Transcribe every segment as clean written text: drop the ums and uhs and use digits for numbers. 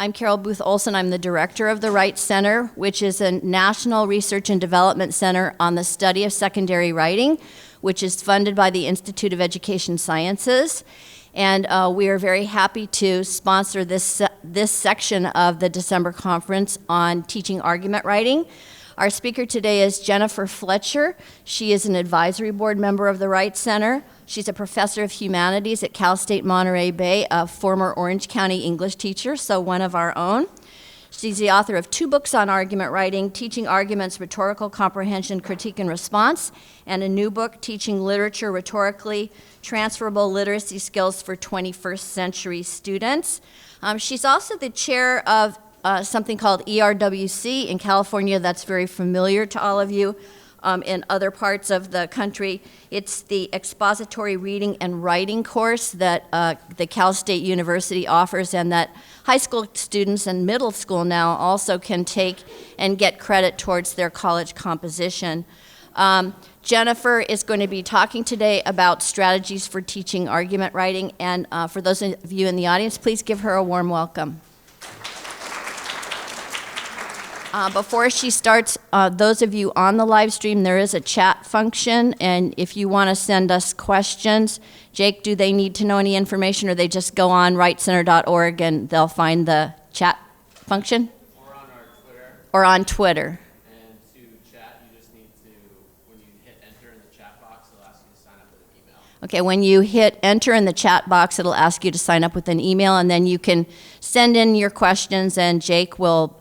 I'm Carol Booth Olson. I'm the director of the Wright Center, which is a national research and development center on the study of secondary writing, which is funded by the Institute of Education Sciences. And we are very happy to sponsor this section of the December conference on teaching argument writing. Our speaker today is Jennifer Fletcher. She is an advisory board member of the Wright Center. She's a professor of humanities at Cal State Monterey Bay, a former Orange County English teacher, so one of our own. She's the author of 2 books on argument writing, Teaching Arguments, Rhetorical, Comprehension, Critique, and Response, and a new book, Teaching Literature Rhetorically, Transferable Literacy Skills for 21st Century Students. She's also the chair of something called ERWC in California that's very familiar to all of you. In other parts of the country, it's the expository reading and writing course that the Cal State University offers and that high school students and middle school now also can take and get credit towards their college composition. Jennifer is going to be talking today about strategies for teaching argument writing, and for those of you in the audience, please give her a warm welcome. Before she starts, those of you on the live stream, there is a chat function, and if you want to send us questions, Jake, do they need to know any information, or they just go on wrightcenter.org and they'll find the chat function? Or on our Twitter. Or on Twitter. And to chat, you just need to, when you hit enter in the chat box, it'll ask you to sign up with an email. Okay, when you hit enter in the chat box, it'll ask you to sign up with an email, and then you can send in your questions, and Jake will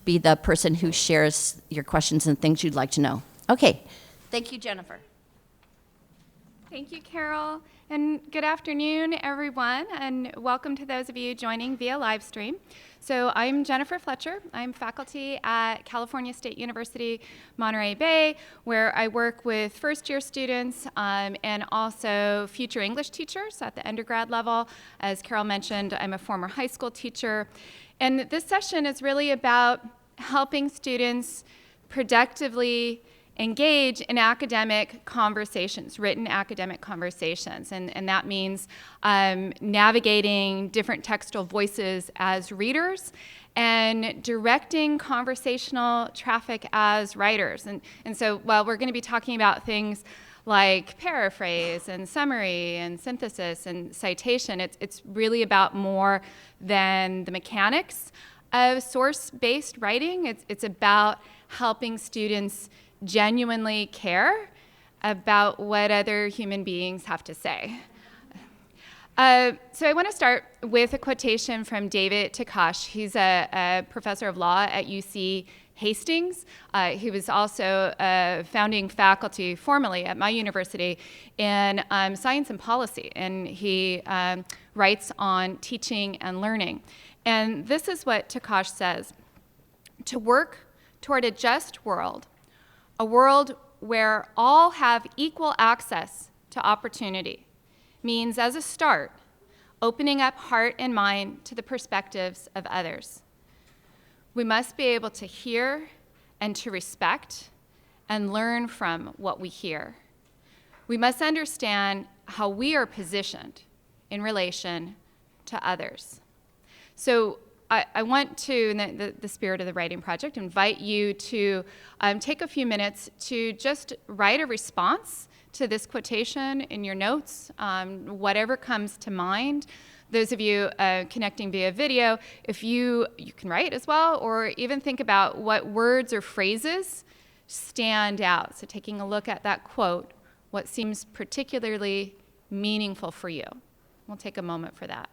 be the person who shares your questions and things you'd like to know. Okay, thank you, Jennifer. Thank you, Carol, and good afternoon, everyone, and welcome to those of you joining via live stream. So I'm Jennifer Fletcher. I'm faculty at California State University, Monterey Bay, where I work with first-year students and also future English teachers at the undergrad level. As Carol mentioned, I'm a former high school teacher. And this session is really about helping students productively engage in academic conversations, written academic conversations. And that means navigating different textual voices as readers and directing conversational traffic as writers. And so while we're going to be talking about things like paraphrase and summary and synthesis and citation, it's really about more than the mechanics of source-based writing. It's about helping students genuinely care about what other human beings have to say. So I want to start with a quotation from David Takash. He's a professor of law at UC Hastings. He was also a founding faculty formerly at my university in science and policy, and he writes on teaching and learning. And this is what Takash says: to work toward a just world, a world where all have equal access to opportunity, means as a start, opening up heart and mind to the perspectives of others. We must be able to hear and to respect and learn from what we hear. We must understand how we are positioned in relation to others. So I want to, in the spirit of the writing project, invite you to take a few minutes to just write a response to this quotation in your notes, whatever comes to mind. Those of you connecting via video, if you can write as well, or even think about what words or phrases stand out. So taking a look at that quote, what seems particularly meaningful for you. We'll take a moment for that.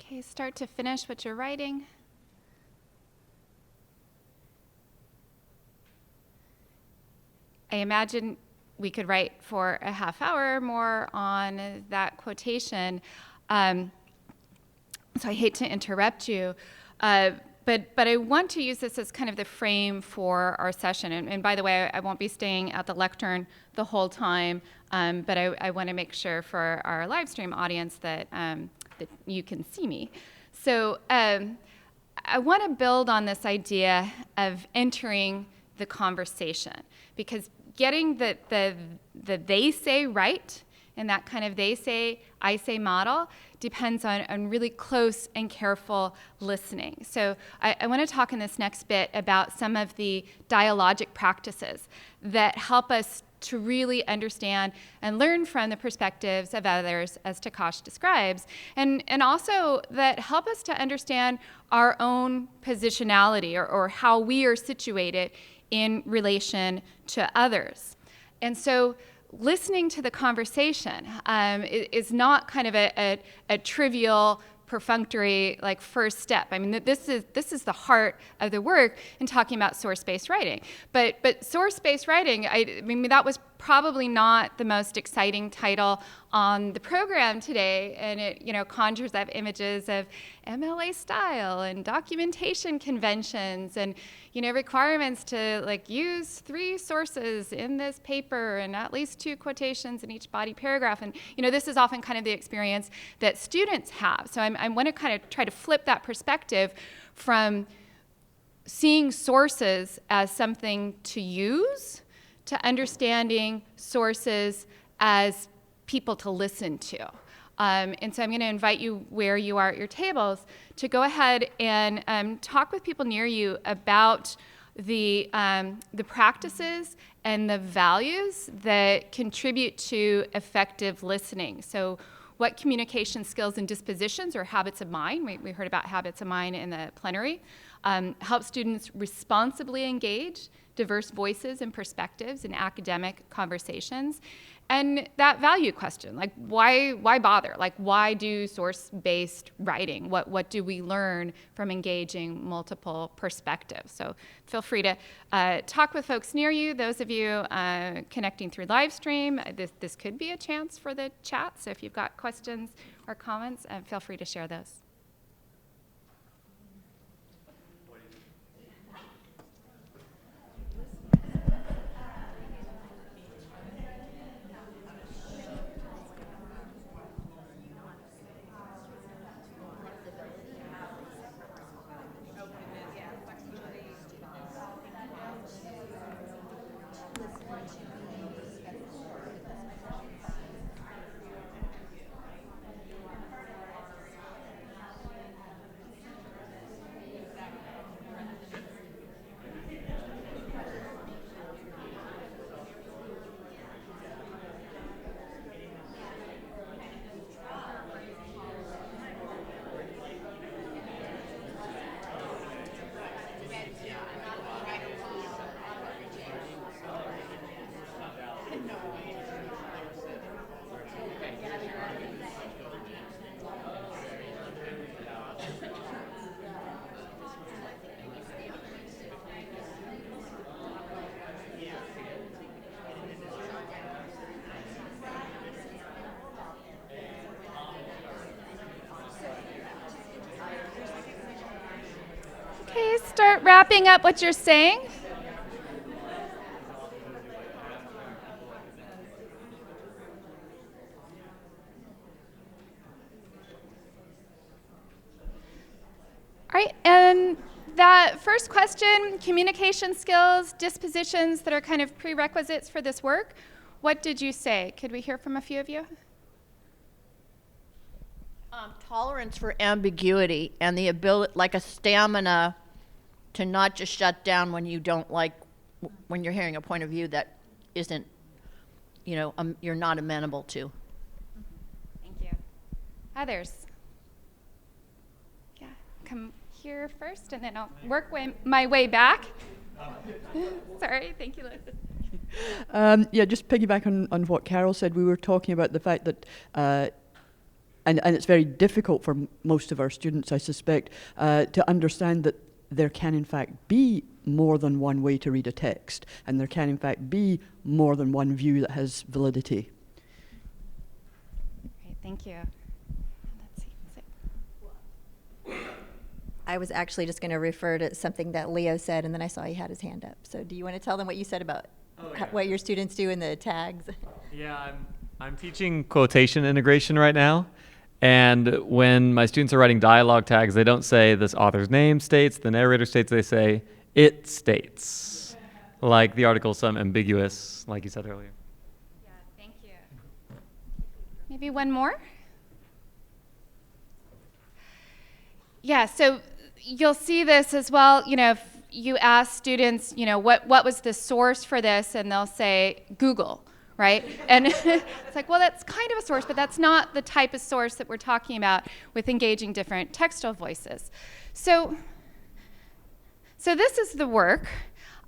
Okay, start to finish what you're writing. I imagine we could write for a half hour more on that quotation. So I hate to interrupt you, but I want to use this as kind of the frame for our session. And by the way, I won't be staying at the lectern the whole time, but I want to make sure for our live stream audience that, that you can see me. So I want to build on this idea of entering the conversation, because getting the they say right and that kind of they say, I say model depends on really close and careful listening. So I want to talk in this next bit about some of the dialogic practices that help us to really understand and learn from the perspectives of others, as Takash describes, and also that help us to understand our own positionality or how we are situated in relation to others. And so listening to the conversation is not kind of a trivial, perfunctory, like, first step. I mean, this is the heart of the work in talking about source-based writing. But source-based writing, I mean, that was probably not the most exciting title on the program today, and it conjures up images of MLA style and documentation conventions and requirements to use 3 sources in this paper and at least 2 quotations in each body paragraph. And this is often kind of the experience that students have. So I want to kind of try to flip that perspective from seeing sources as something to use to understanding sources as people to listen to. And so I'm going to invite you, where you are at your tables, to go ahead and talk with people near you about the practices and the values that contribute to effective listening. So what communication skills and dispositions or habits of mind, we heard about habits of mind in the plenary, help students responsibly engage diverse voices and perspectives in academic conversations. And that value question, like why bother? Like, why do source-based writing? What do we learn from engaging multiple perspectives? So feel free to talk with folks near you. Those of you connecting through live stream, this could be a chance for the chat. So if you've got questions or comments, feel free to share those. Okay, start wrapping up what you're saying. All right, and that first question, communication skills, dispositions that are kind of prerequisites for this work, what did you say? Could we hear from a few of you? Tolerance for ambiguity and the ability, like a stamina to not just shut down when you don't like, when you're hearing a point of view that isn't, you're not amenable to. Thank you. Others? Yeah, come here first, and then I'll work my way back. Sorry, thank you, Liz. Yeah, just piggyback on what Carol said. We were talking about the fact that and it's very difficult for most of our students, I suspect, to understand that there can in fact be more than one way to read a text, and there can in fact be more than one view that has validity. Great, thank you. Let's see. I was actually just going to refer to something that Leo said, and then I saw he had his hand up. So do you want to tell them what you said about what your students do in the tags? Yeah, I'm teaching quotation integration right now. And when my students are writing dialogue tags, they don't say this author's name states, the narrator states, they say it states. Like the article's some ambiguous, like you said earlier. Yeah, thank you. Maybe one more? Yeah, so you'll see this as well, if you ask students, what was the source for this, and they'll say Google, right? And it's like, well, that's kind of a source, but that's not the type of source that we're talking about with engaging different textual voices. So this is the work.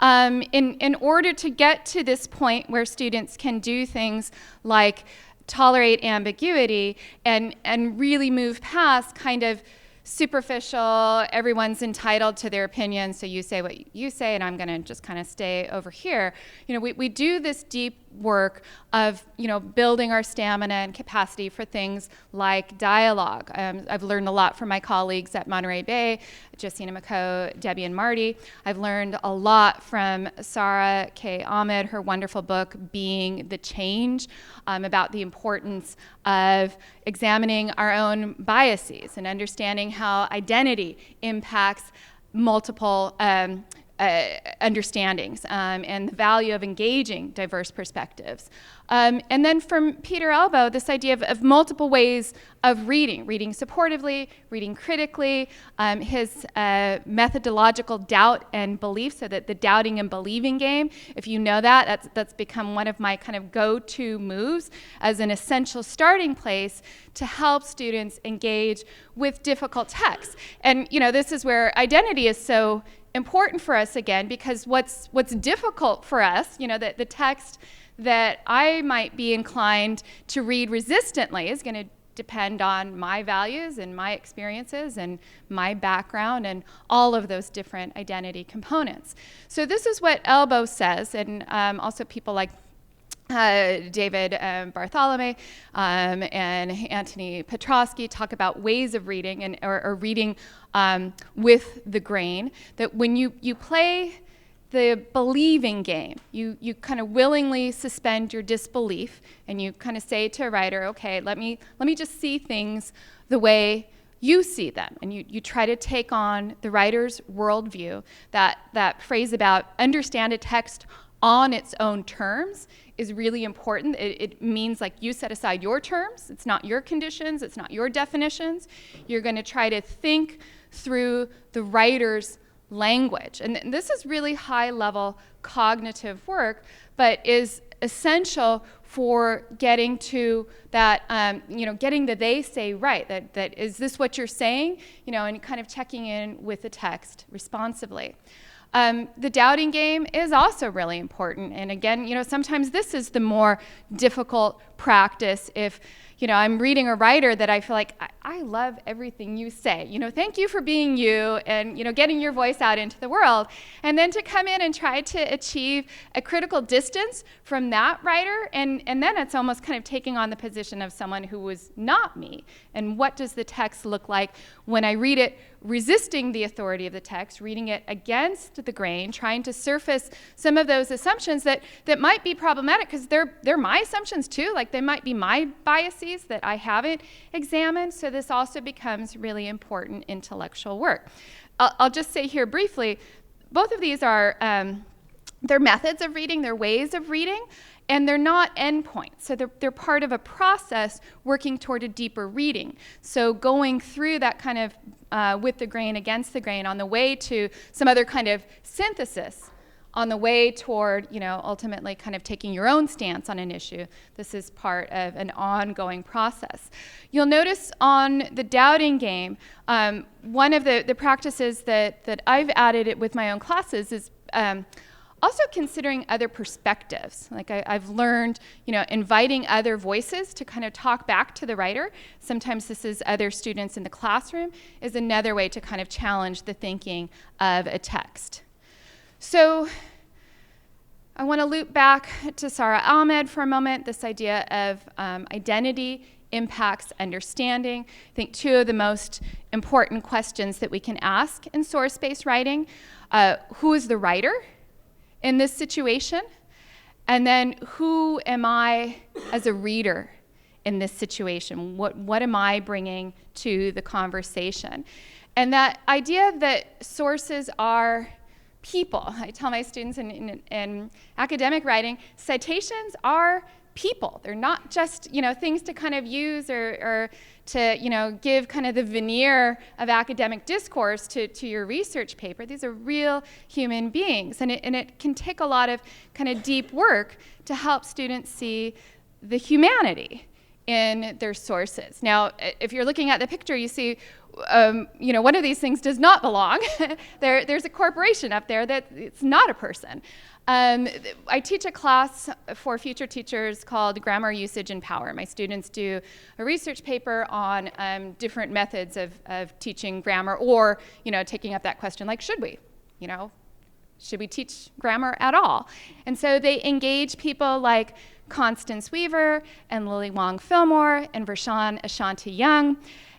In order to get to this point where students can do things like tolerate ambiguity and really move past kind of superficial, everyone's entitled to their opinion, so you say what you say, and I'm going to just kind of stay over here. We do this deep work of, building our stamina and capacity for things like dialogue. I've learned a lot from my colleagues at Monterey Bay, Jessina McCoe, Debbie, and Marty. I've learned a lot from Sarah K. Ahmed, her wonderful book, Being the Change, about the importance of examining our own biases and understanding how identity impacts multiple understandings and the value of engaging diverse perspectives. And then from Peter Elbow, this idea of multiple ways of reading supportively, reading critically, his methodological doubt and belief, so that the doubting and believing game, if you know that's become one of my kind of go-to moves as an essential starting place to help students engage with difficult texts. And this is where identity is so important for us again, because what's difficult for us, the text that I might be inclined to read resistantly is going to depend on my values and my experiences and my background and all of those different identity components. So this is what Elbow says, and also people like David Bartholomew and Anthony Petrosky talk about ways of reading or reading with the grain, that when you play the believing game, you kind of willingly suspend your disbelief, and you kind of say to a writer, okay, let me just see things the way you see them, and you try to take on the writer's worldview. That phrase about understand a text on its own terms is really important. It means like you set aside your terms. It's not your conditions. It's not your definitions. You're going to try to think through the writer's language. And this is really high-level cognitive work, but is essential for getting to that, getting the they say right, that is this what you're saying, and kind of checking in with the text responsively. The doubting game is also really important. And again, sometimes this is the more difficult practice if, I'm reading a writer that I feel like, I love everything you say. Thank you for being you and, getting your voice out into the world. And then to come in and try to achieve a critical distance from that writer, and then it's almost kind of taking on the position of someone who was not me. And what does the text look like when I read it, resisting the authority of the text, reading it against the grain, trying to surface some of those assumptions that might be problematic, because they're my assumptions too, like they might be my biases that I haven't examined. So this also becomes really important intellectual work. I'll just say here briefly, both of these are they're methods of reading, they're ways of reading, and they're not endpoints. So they're part of a process working toward a deeper reading. So going through that kind of with the grain, against the grain, on the way to some other kind of synthesis, on the way toward, ultimately kind of taking your own stance on an issue. This is part of an ongoing process. You'll notice on the doubting game, one of the practices that I've added it with my own classes is Also considering other perspectives. Like I've learned, inviting other voices to kind of talk back to the writer. Sometimes this is other students in the classroom, is another way to kind of challenge the thinking of a text. So I want to loop back to Sara Ahmed for a moment, this idea of identity impacts understanding. I think two of the most important questions that we can ask in source-based writing, who is the writer in this situation? And then who am I as a reader in this situation? What am I bringing to the conversation? And that idea that sources are people. I tell my students in academic writing, citations are people. They're not just, things to kind of use or to, give kind of the veneer of academic discourse to your research paper. These are real human beings. And it can take a lot of kind of deep work to help students see the humanity in their sources. Now, if you're looking at the picture, you see, one of these things does not belong. There's a corporation up there that it's not a person. I teach a class for future teachers called Grammar Usage and Power. My students do a research paper on different methods of teaching grammar, or taking up that question, like, should we? Should we teach grammar at all? And so they engage people like Constance Weaver and Lily Wong Fillmore and Vershawn Ashanti Young.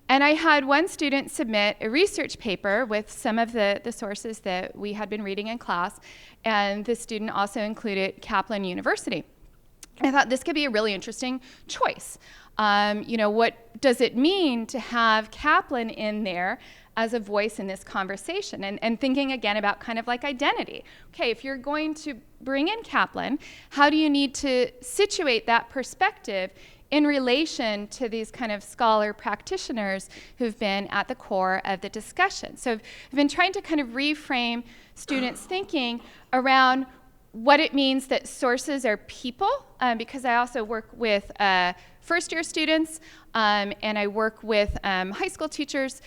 And I had one student submit a research paper with some of the sources that we had been reading in class, and the student also included Kaplan University. And I thought this could be a really interesting choice. What does it mean to have Kaplan in there as a voice in this conversation? And thinking again about kind of like identity. Okay, if you're going to bring in Kaplan, how do you need to situate that perspective in relation to these kind of scholar practitioners who've been at the core of the discussion? So I've been trying to kind of reframe students' thinking around what it means that sources are people, because I also work with first-year students, and I work with high school teachers,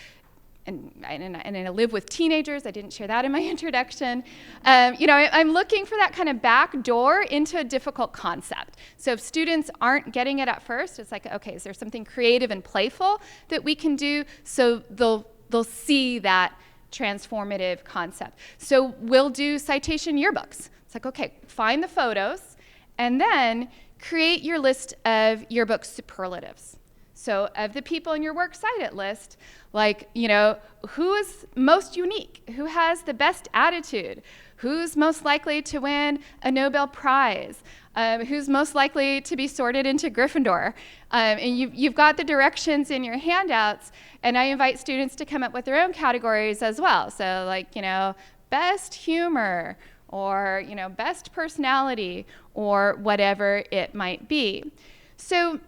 and I live with teenagers. I didn't share that in my introduction. I'm looking for that kind of back door into a difficult concept. So if students aren't getting it at first, it's like, okay, is there something creative and playful that we can do so they'll see that transformative concept? So we'll do citation yearbooks. It's like, okay, find the photos and then create your list of yearbook superlatives. So of the people in your works cited list, like, who is most unique? Who has the best attitude? Who's most likely to win a Nobel Prize? Who's most likely to be sorted into Gryffindor? And you've got the directions in your handouts, and I invite students to come up with their own categories as well. So like, best humor, or, best personality, or whatever it might be. So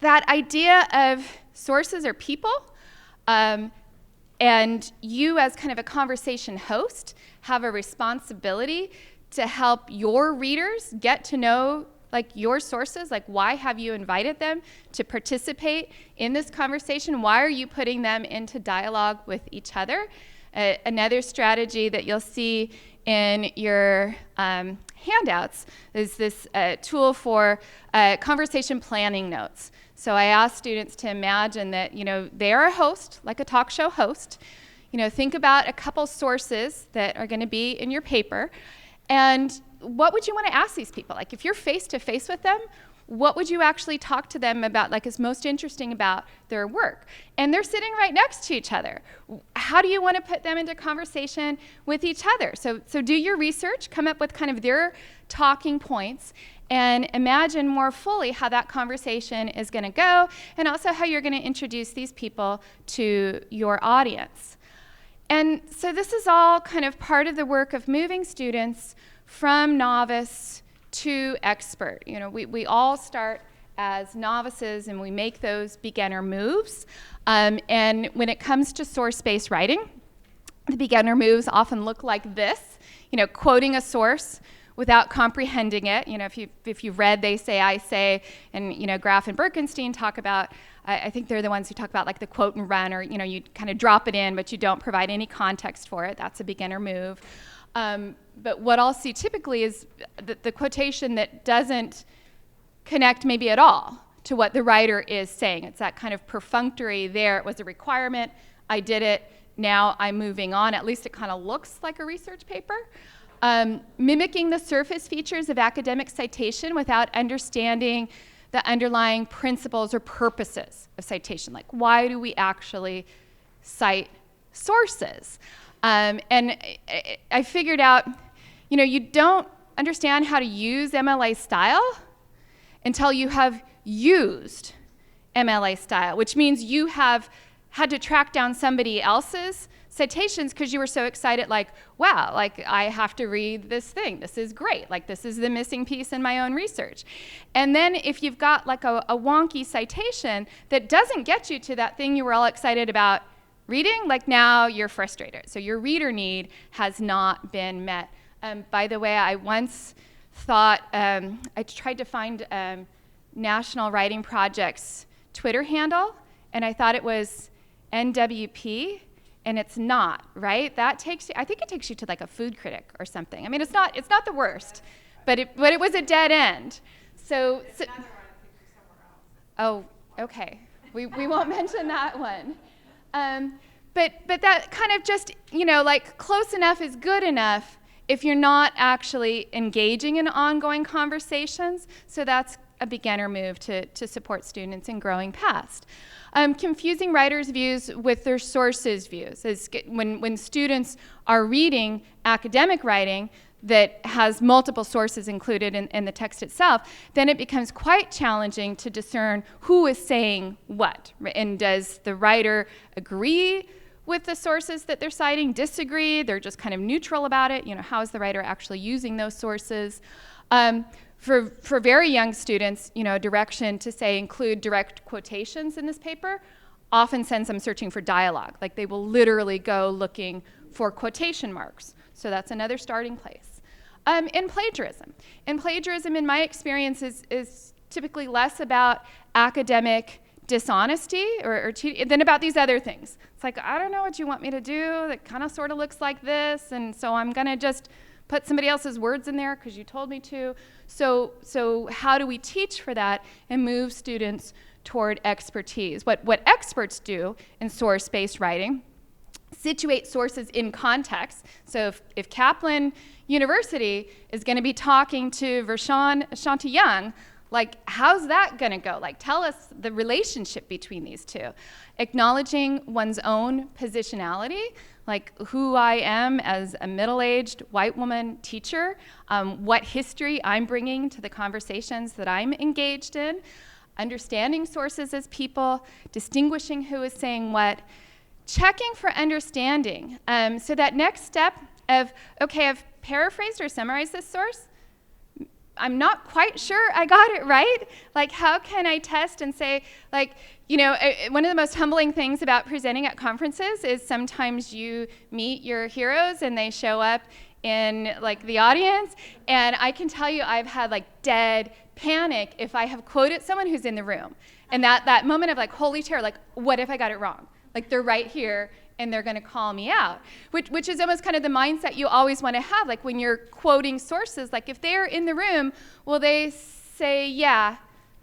that idea of sources are people, and you as kind of a conversation host have a responsibility to help your readers get to know your sources, why have you invited them to participate in this conversation? Why are you putting them into dialogue with each other? Another strategy that you'll see in your handouts is this tool for conversation planning notes. So I ask students to imagine that, they're a host, like a talk show host. Think about a couple sources that are going to be in your paper, and what would you want to ask these people? If you're face to face with them, what would you actually talk to them about, is most interesting about their work? And they're sitting right next to each other. How do you want to put them into conversation with each other? So do your research, come up with kind of their talking points, and imagine more fully how that conversation is going to go, and also how you're going to introduce these people to your audience. And so this is all kind of part of the work of moving students from novice to expert. We all start as novices and we make those beginner moves. And when it comes to source-based writing, the beginner moves often look like this, quoting a source without comprehending it. If you've read They Say, I Say, and Graff and Birkenstein talk about, I think they're the ones who talk about the quote and run, or you kind of drop it in, but you don't provide any context for it. That's a beginner move. But what I'll see typically is the quotation that doesn't connect maybe at all to what the writer is saying. It's that kind of perfunctory there. It was a requirement. I did it. Now I'm moving on. At least it kind of looks like a research paper. Mimicking the surface features of academic citation without understanding the underlying principles or purposes of citation. Like, why do we actually cite sources? And I figured out, you don't understand how to use MLA style until you have used MLA style, which means you have had to track down somebody else's citations because you were so excited, like, wow, like I have to read this thing. This is great. Like, this is the missing piece in my own research. And then if you've got like a wonky citation that doesn't get you to that thing you were all excited about reading, like now you're frustrated. So your reader need has not been met. By the way, I once thought, I tried to find National Writing Project's Twitter handle, and I thought it was NWP, and it's not, right? That takes you, I think it takes you to like a food critic or something. I mean, it's not the worst, but it was a dead end. So oh, okay. We won't mention that one. But that kind of just, like close enough is good enough if you're not actually engaging in ongoing conversations. So that's a beginner move to support students in growing past. Confusing writers' views with their sources' views. When students are reading academic writing that has multiple sources included in the text itself, then it becomes quite challenging to discern who is saying what. And does the writer agree with the sources that they're citing, disagree, they're just kind of neutral about it? How is the writer actually using those sources? For very young students, a direction to say include direct quotations in this paper often sends them searching for dialogue. Like they will literally go looking for quotation marks. So that's another starting place. And plagiarism. And plagiarism, in my experience, is typically less about academic dishonesty or cheating than about these other things. It's like, I don't know what you want me to do. That kind of sort of looks like this, and so I'm going to just put somebody else's words in there because you told me to. So how do we teach for that and move students toward expertise? What experts do in source-based writing, situate sources in context. So if Kaplan University is going to be talking to Vershawn Ashanti Young, like, how's that going to go? Like, tell us the relationship between these two. Acknowledging one's own positionality, like who I am as a middle-aged white woman teacher, what history I'm bringing to the conversations that I'm engaged in, understanding sources as people, distinguishing who is saying what, checking for understanding. So that next step of, okay, I've paraphrased or summarized this source, I'm not quite sure I got it right. Like, how can I test and say, like, one of the most humbling things about presenting at conferences is sometimes you meet your heroes and they show up in like the audience, and I can tell you I've had like dead panic if I have quoted someone who's in the room. And that moment of like holy terror, like, what if I got it wrong? Like, they're right here and they're going to call me out, which is almost kind of the mindset you always want to have. Like when you're quoting sources, like if they're in the room, will they say, yeah,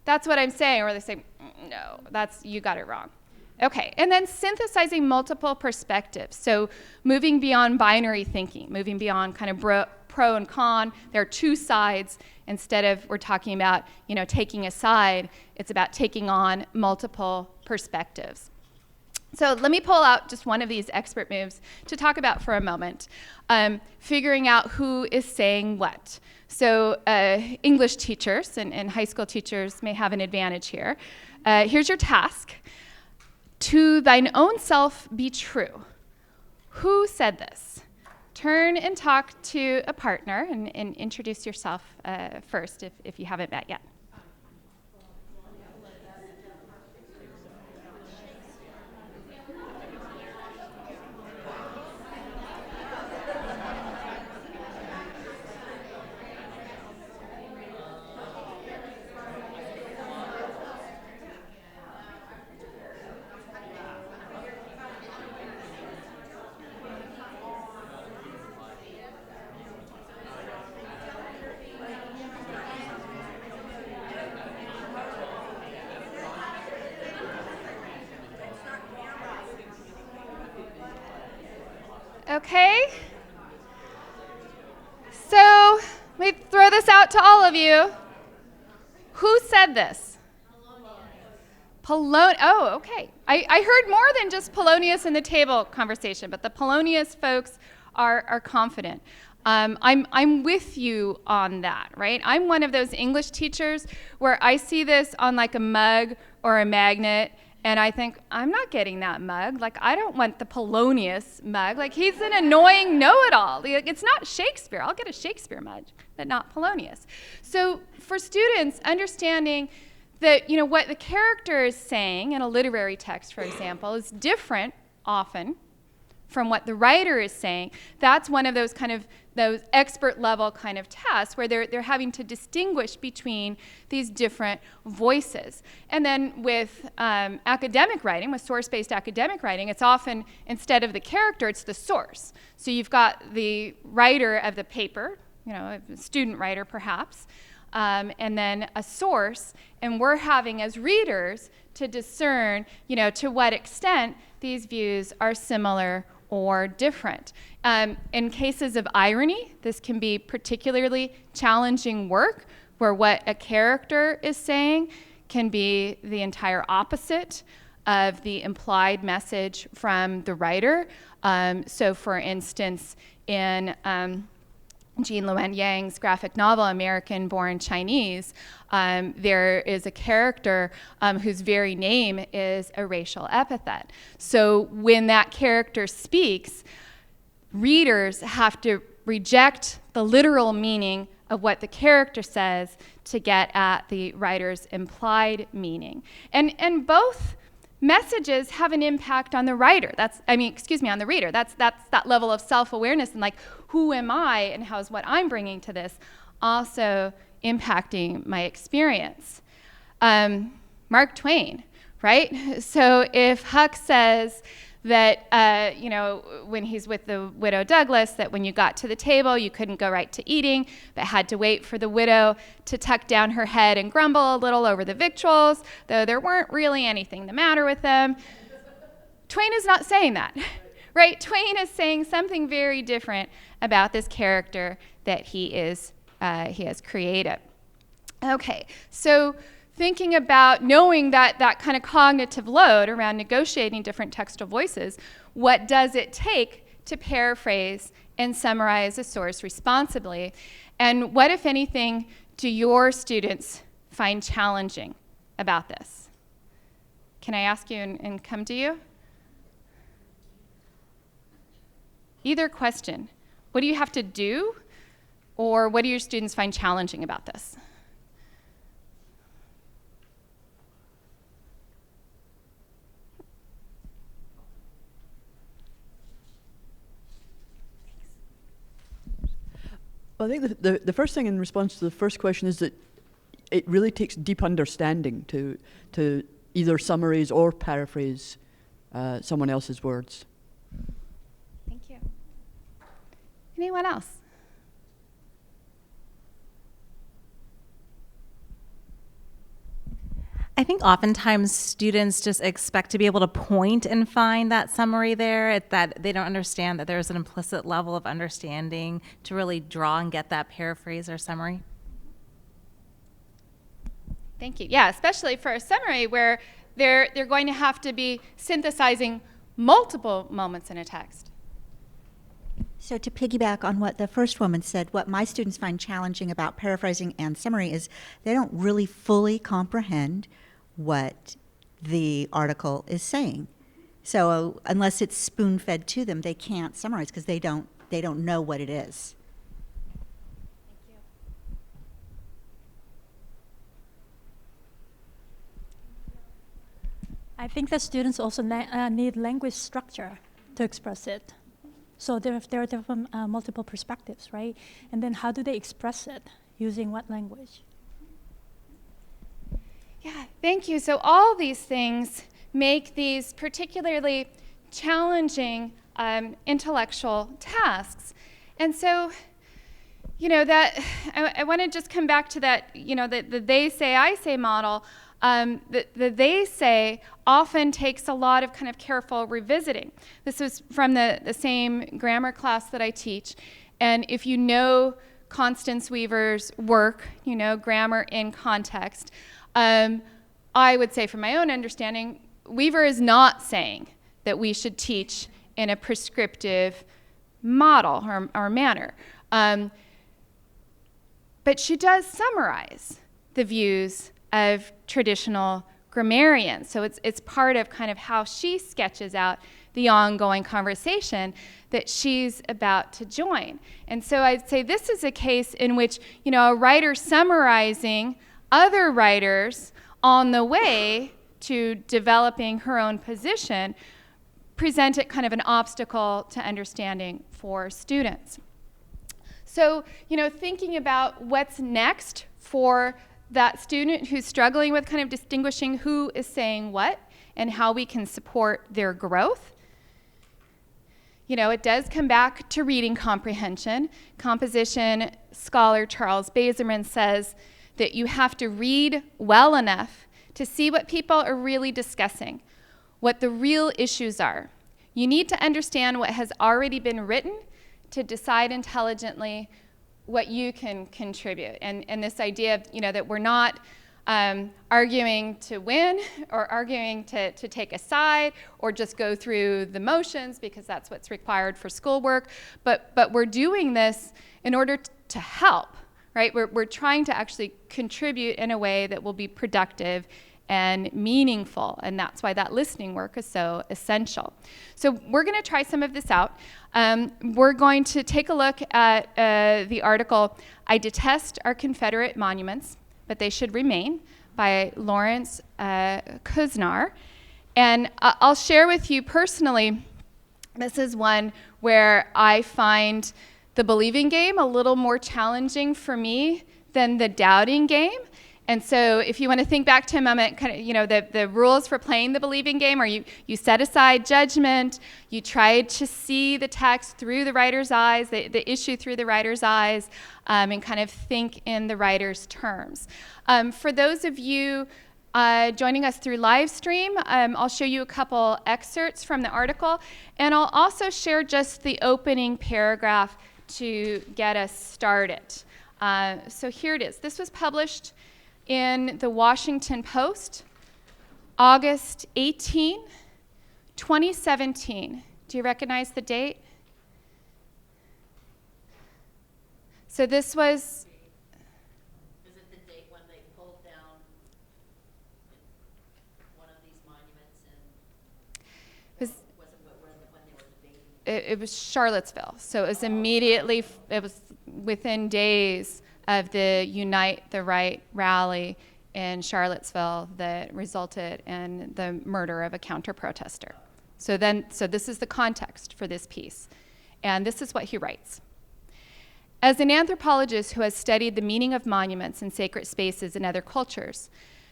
that's what I'm saying? Or they say, no, you got it wrong. Okay, and then synthesizing multiple perspectives. So moving beyond binary thinking, moving beyond kind of pro and con. There are two sides. Instead of we're talking about, taking a side, it's about taking on multiple perspectives. So let me pull out just one of these expert moves to talk about for a moment, figuring out who is saying what. So English teachers and high school teachers may have an advantage here. Here's your task. To thine own self be true. Who said this? Turn and talk to a partner and introduce yourself first if you haven't met yet. Okay? So, let me throw this out to all of you. Who said this? Oh, okay. I heard more than just Polonius in the table conversation, but the Polonius folks are confident. I'm with you on that, right? I'm one of those English teachers where I see this on like a mug or a magnet, and I think, I'm not getting that mug. Like, I don't want the Polonius mug. Like, he's an annoying know-it-all. Like, it's not Shakespeare. I'll get a Shakespeare mug, but not Polonius. So for students, understanding that, what the character is saying in a literary text, for example, is different often from what the writer is saying. That's one of those those expert level kind of tests where they're having to distinguish between these different voices. And then with academic writing, with source-based academic writing, it's often, instead of the character, it's the source. So you've got the writer of the paper, a student writer perhaps, and then a source, and we're having as readers to discern, to what extent these views are similar or different. In cases of irony, this can be particularly challenging work where what a character is saying can be the entire opposite of the implied message from the writer. So for instance, in Jean Luen Yang's graphic novel, American-Born Chinese, there is a character whose very name is a racial epithet. So when that character speaks, readers have to reject the literal meaning of what the character says to get at the writer's implied meaning. And both messages have an impact on the writer. On the reader. That's that level of self-awareness and like, who am I and how's what I'm bringing to this also impacting my experience. Mark Twain, right? So if Huck says that, when he's with the widow Douglas, that when you got to the table, you couldn't go right to eating, but had to wait for the widow to tuck down her head and grumble a little over the victuals, though there weren't really anything the matter with them. Twain is not saying that, right? Twain is saying something very different about this character that he has created. Okay, so thinking about knowing that kind of cognitive load around negotiating different textual voices, what does it take to paraphrase and summarize a source responsibly? And what, if anything, do your students find challenging about this? Can I ask you and come to you? Either question. What do you have to do, or what do your students find challenging about this? Well, I think the first thing in response to the first question is that it really takes deep understanding to either summarize or paraphrase someone else's words. Thank you. Anyone else? I think oftentimes students just expect to be able to point and find that summary there, that they don't understand that there's an implicit level of understanding to really draw and get that paraphrase or summary. Thank you. Yeah, especially for a summary where they're going to have to be synthesizing multiple moments in a text. So to piggyback on what the first woman said, what my students find challenging about paraphrasing and summary is they don't really fully comprehend what the article is saying. So unless it's spoon-fed to them, they can't summarize because they don't know what it is. Thank you. I think that students also need language structure to express it. So there are different multiple perspectives, right? And then how do they express it? Using what language? Yeah, thank you. So all these things make these particularly challenging intellectual tasks. And so, that I want to just come back to that, the they say, I say model. The they say often takes a lot of kind of careful revisiting. This is from the same grammar class that I teach. And if you know Constance Weaver's work, you know grammar in context, I would say from my own understanding, Weaver is not saying that we should teach in a prescriptive model or manner. But she does summarize the views of traditional grammarians. So it's part of kind of how she sketches out the ongoing conversation that she's about to join. And so I'd say this is a case in which, you know, a writer summarizing other writers on the way to developing her own position presented kind of an obstacle to understanding for students. So, you know, thinking about what's next for that student who's struggling with kind of distinguishing who is saying what and how we can support their growth. You know, it does come back to reading comprehension. Composition scholar Charles Bazerman says that you have to read well enough to see what people are really discussing, what the real issues are. You need to understand what has already been written to decide intelligently what you can contribute. And this idea of, you know, that we're not arguing to win or arguing to take a side or just go through the motions because that's what's required for schoolwork, but we're doing this in order to help, right? We're trying to actually contribute in a way that will be productive and meaningful, and that's why that listening work is so essential. So we're going to try some of this out. We're going to take a look at the article, "I Detest Our Confederate Monuments, But They Should Remain," by Lawrence Kusnar. And I'll share with you personally, this is one where I find the believing game a little more challenging for me than the doubting game. And so if you want to think back to a moment, kind of, you know, the rules for playing the believing game are you set aside judgment, you try to see the text through the writer's eyes, the issue through the writer's eyes, and kind of think in the writer's terms. For those of you joining us through live stream, I'll show you a couple excerpts from the article, and I'll also share just the opening paragraph to get us started. So here it is. This was published in the Washington Post, August 18, 2017. Do you recognize the date? So this was... Is it the date when they pulled down one of these monuments and was it when they were debating? It was Charlottesville. So it was immediately, it was within days of the Unite the Right rally in Charlottesville that resulted in the murder of a counter-protester. So this is the context for this piece. And this is what he writes. As an anthropologist who has studied the meaning of monuments and sacred spaces in other cultures,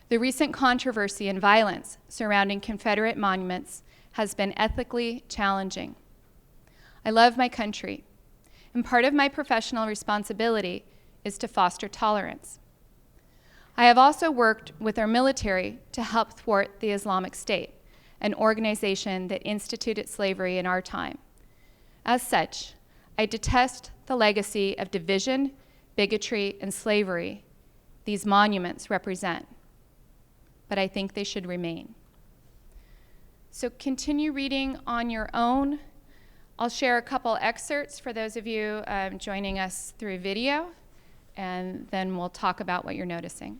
the recent controversy and violence surrounding Confederate monuments has been ethically challenging. I love my country, and part of my professional responsibility is to foster tolerance. I have also worked with our military to help thwart the Islamic State, an organization that instituted slavery in our time. As such, I detest the legacy of division, bigotry, and slavery these monuments represent, but I think they should remain. So continue reading on your own. I'll share a couple excerpts for those of you joining us through video, and then we'll talk about what you're noticing.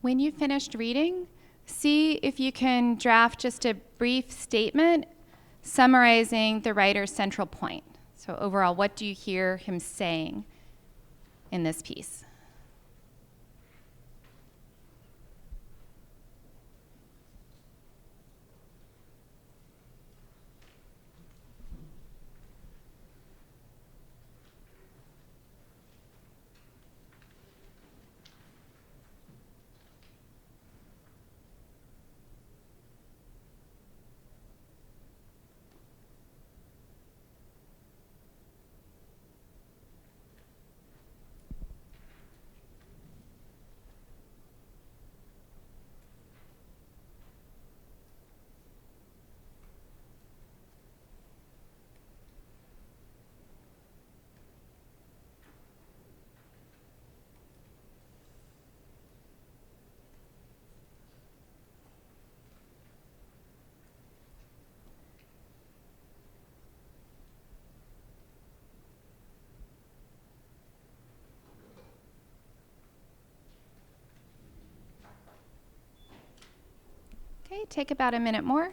when you finished reading, see if you can draft just a brief statement summarizing the writer's central point. So overall, what do you hear him saying in this piece? Okay, take about a minute more.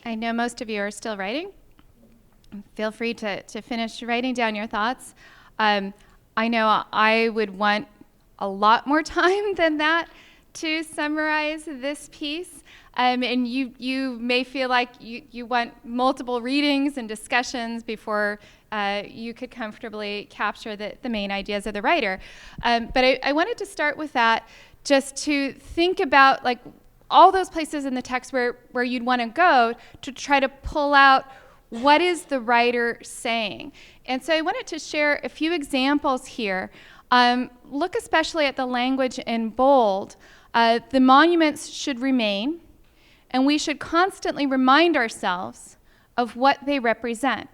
I know most of you are still writing. Feel free to finish writing down your thoughts. I know I would want a lot more time than that to summarize this piece. And you may feel like you want multiple readings and discussions before you could comfortably capture the main ideas of the writer. But I wanted to start with that just to think about like all those places in the text where you'd want to go to try to pull out what is the writer saying. And so I wanted to share a few examples here. Look especially at the language in bold. The monuments should remain, and we should constantly remind ourselves of what they represent.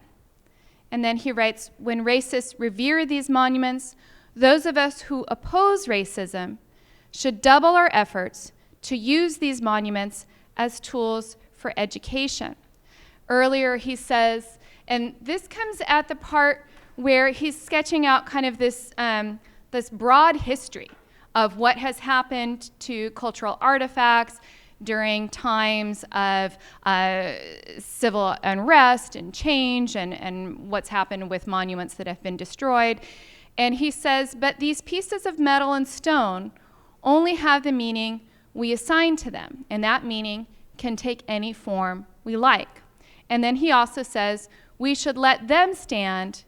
And then he writes, when racists revere these monuments, those of us who oppose racism should double our efforts to use these monuments as tools for education. Earlier he says, and this comes at the part where he's sketching out kind of this, this broad history of what has happened to cultural artifacts during times of civil unrest and change and what's happened with monuments that have been destroyed. And he says, but these pieces of metal and stone only have the meaning we assign to them, and that meaning can take any form we like. And then he also says we should let them stand,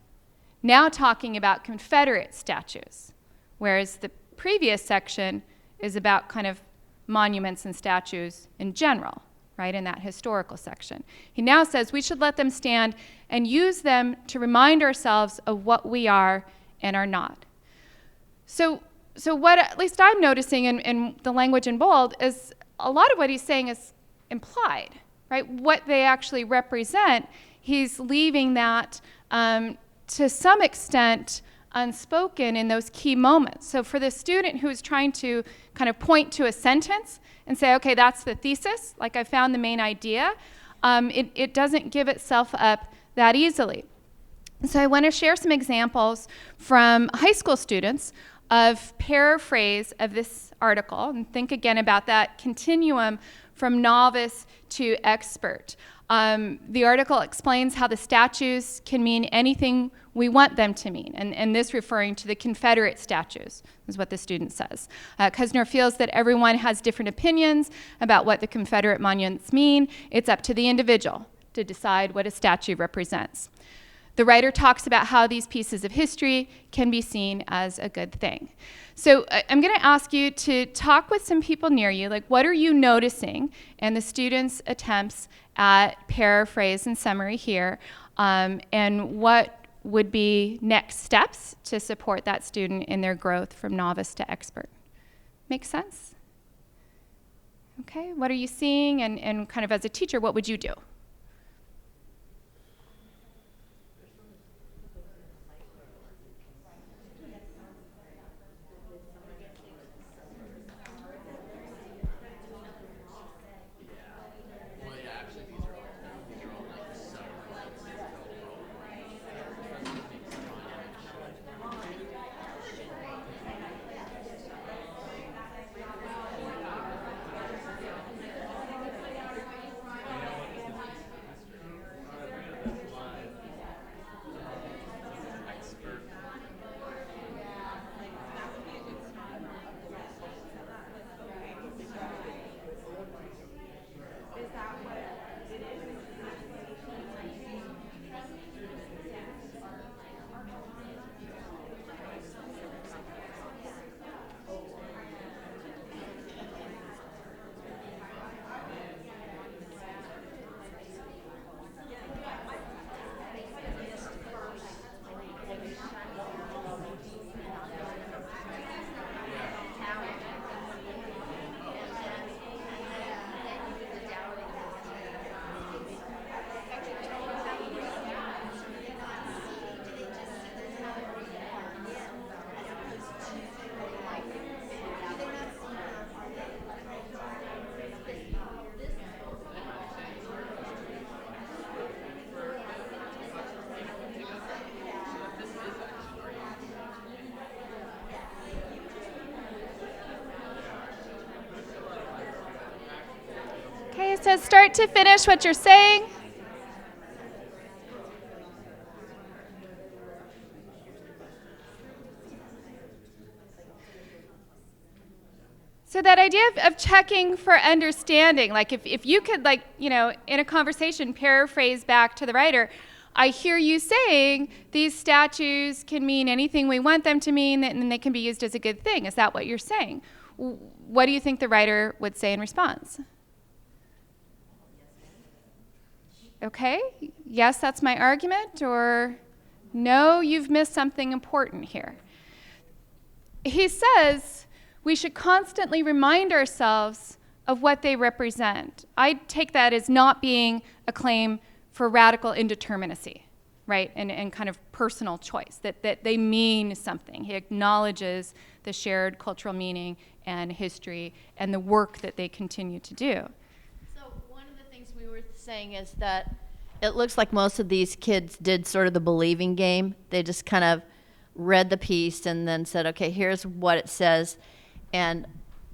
now talking about Confederate statues, whereas the previous section is about kind of monuments and statues in general, right, in that historical section. He now says we should let them stand and use them to remind ourselves of what we are and are not. So what at least I'm noticing in the language in bold is a lot of what he's saying is implied, right? What they actually represent, he's leaving that to some extent unspoken in those key moments. So for the student who's trying to kind of point to a sentence and say, okay, that's the thesis, like I found the main idea, it doesn't give itself up that easily. So I want to share some examples from high school students of paraphrase of this article, and think again about that continuum from novice to expert. The article explains how the statues can mean anything we want them to mean, and this referring to the Confederate statues, is what the student says. Kusner feels that everyone has different opinions about what the Confederate monuments mean. It's up to the individual to decide what a statue represents. The writer talks about how these pieces of history can be seen as a good thing. So I'm going to ask you to talk with some people near you, like what are you noticing in the students' attempts at paraphrase and summary here, and what would be next steps to support that student in their growth from novice to expert. Make sense? Okay, what are you seeing, and kind of as a teacher, what would you do? Well, yeah, actually, these are all like summaries. Okay, so start to finish what you're saying. So that idea of checking for understanding, like if you could, like, you know, in a conversation paraphrase back to the writer, I hear you saying these statues can mean anything we want them to mean, and they can be used as a good thing. Is that what you're saying? What do you think the writer would say in response? Okay, yes, that's my argument, or no, you've missed something important here. He says we should constantly remind ourselves of what they represent. I take that as not being a claim for radical indeterminacy, right, and kind of personal choice, that they mean something. He acknowledges the shared cultural meaning and history and the work that they continue to do. So one of the things we were saying is that it looks like most of these kids did sort of the believing game. They just kind of read the piece and then said, okay, here's what it says. And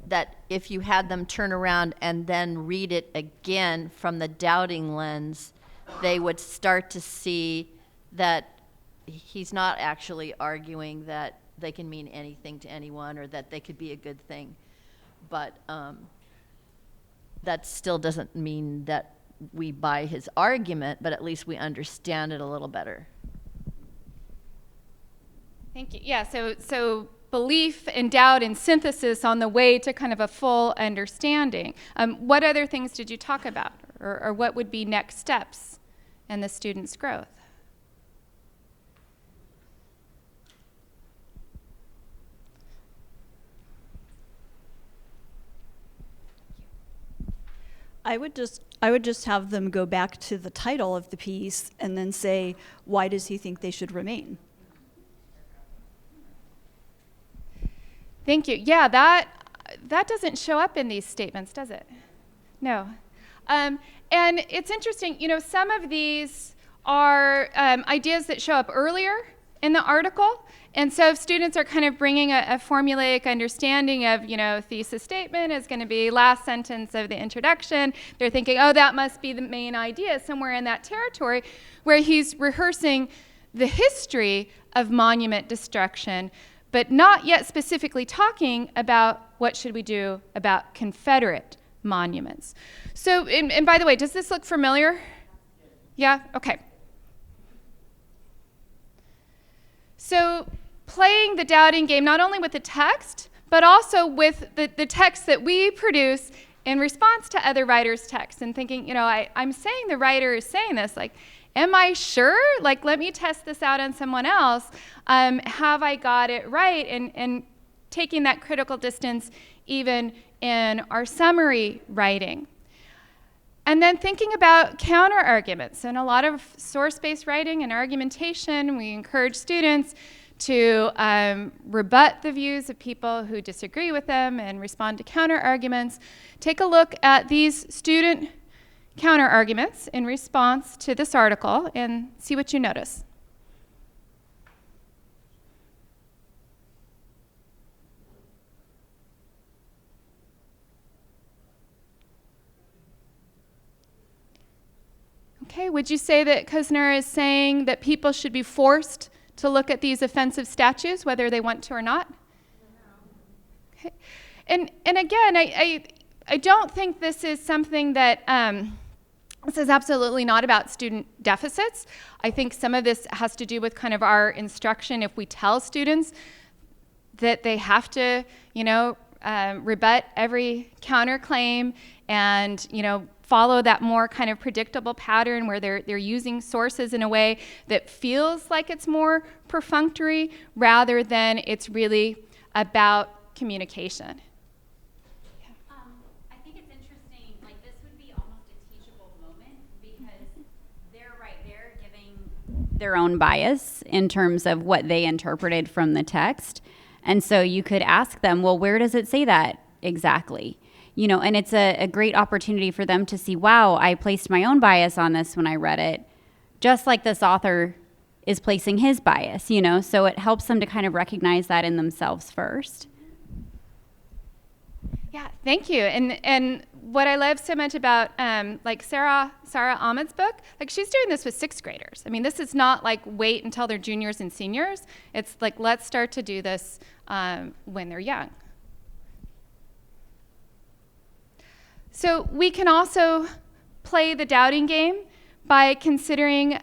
that if you had them turn around and then read it again from the doubting lens, they would start to see that he's not actually arguing that they can mean anything to anyone or that they could be a good thing. But that still doesn't mean that we buy his argument, but at least we understand it a little better. Thank you. Yeah, so belief and doubt and synthesis on the way to kind of a full understanding. What other things did you talk about, or what would be next steps in the student's growth? I would just have them go back to the title of the piece and then say, why does he think they should remain? Thank you. Yeah, that doesn't show up in these statements, does it? No. And it's interesting, you know, some of these are ideas that show up earlier in the article. And so if students are kind of bringing a formulaic understanding of, you know, thesis statement is going to be last sentence of the introduction, they're thinking, oh, that must be the main idea somewhere in that territory, where he's rehearsing the history of monument destruction, but not yet specifically talking about what should we do about Confederate monuments. So, and by the way, does this look familiar? Yeah? Okay. So playing the doubting game, not only with the text, but also with the text that we produce in response to other writers' texts, and thinking, I'm saying the writer is saying this, like, am I sure? Like, let me test this out on someone else. Have I got it right? And taking that critical distance even in our summary writing. And then thinking about counter-arguments. In a lot of source-based writing and argumentation, we encourage students to rebut the views of people who disagree with them and respond to counter-arguments. Take a look at these student counter-arguments in response to this article and see what you notice. Okay, would you say that Kusner is saying that people should be forced to look at these offensive statues, whether they want to or not? Okay. And again, I don't think this is something that, this is absolutely not about student deficits. I think some of this has to do with kind of our instruction. If we tell students that they have to, rebut every counterclaim and, follow that more kind of predictable pattern where they're using sources in a way that feels like it's more perfunctory rather than it's really about communication. I think it's interesting, like this would be almost a teachable moment because they're right there giving their own bias in terms of what they interpreted from the text. And so you could ask them, well, where does it say that exactly? And it's a great opportunity for them to see, wow, I placed my own bias on this when I read it, just like this author is placing his bias, so it helps them to kind of recognize that in themselves first. Yeah, thank you. And what I love so much about like Sarah Ahmed's book, like she's doing this with sixth graders. I mean, this is not like wait until they're juniors and seniors. It's like, let's start to do this when they're young. So we can also play the doubting game by considering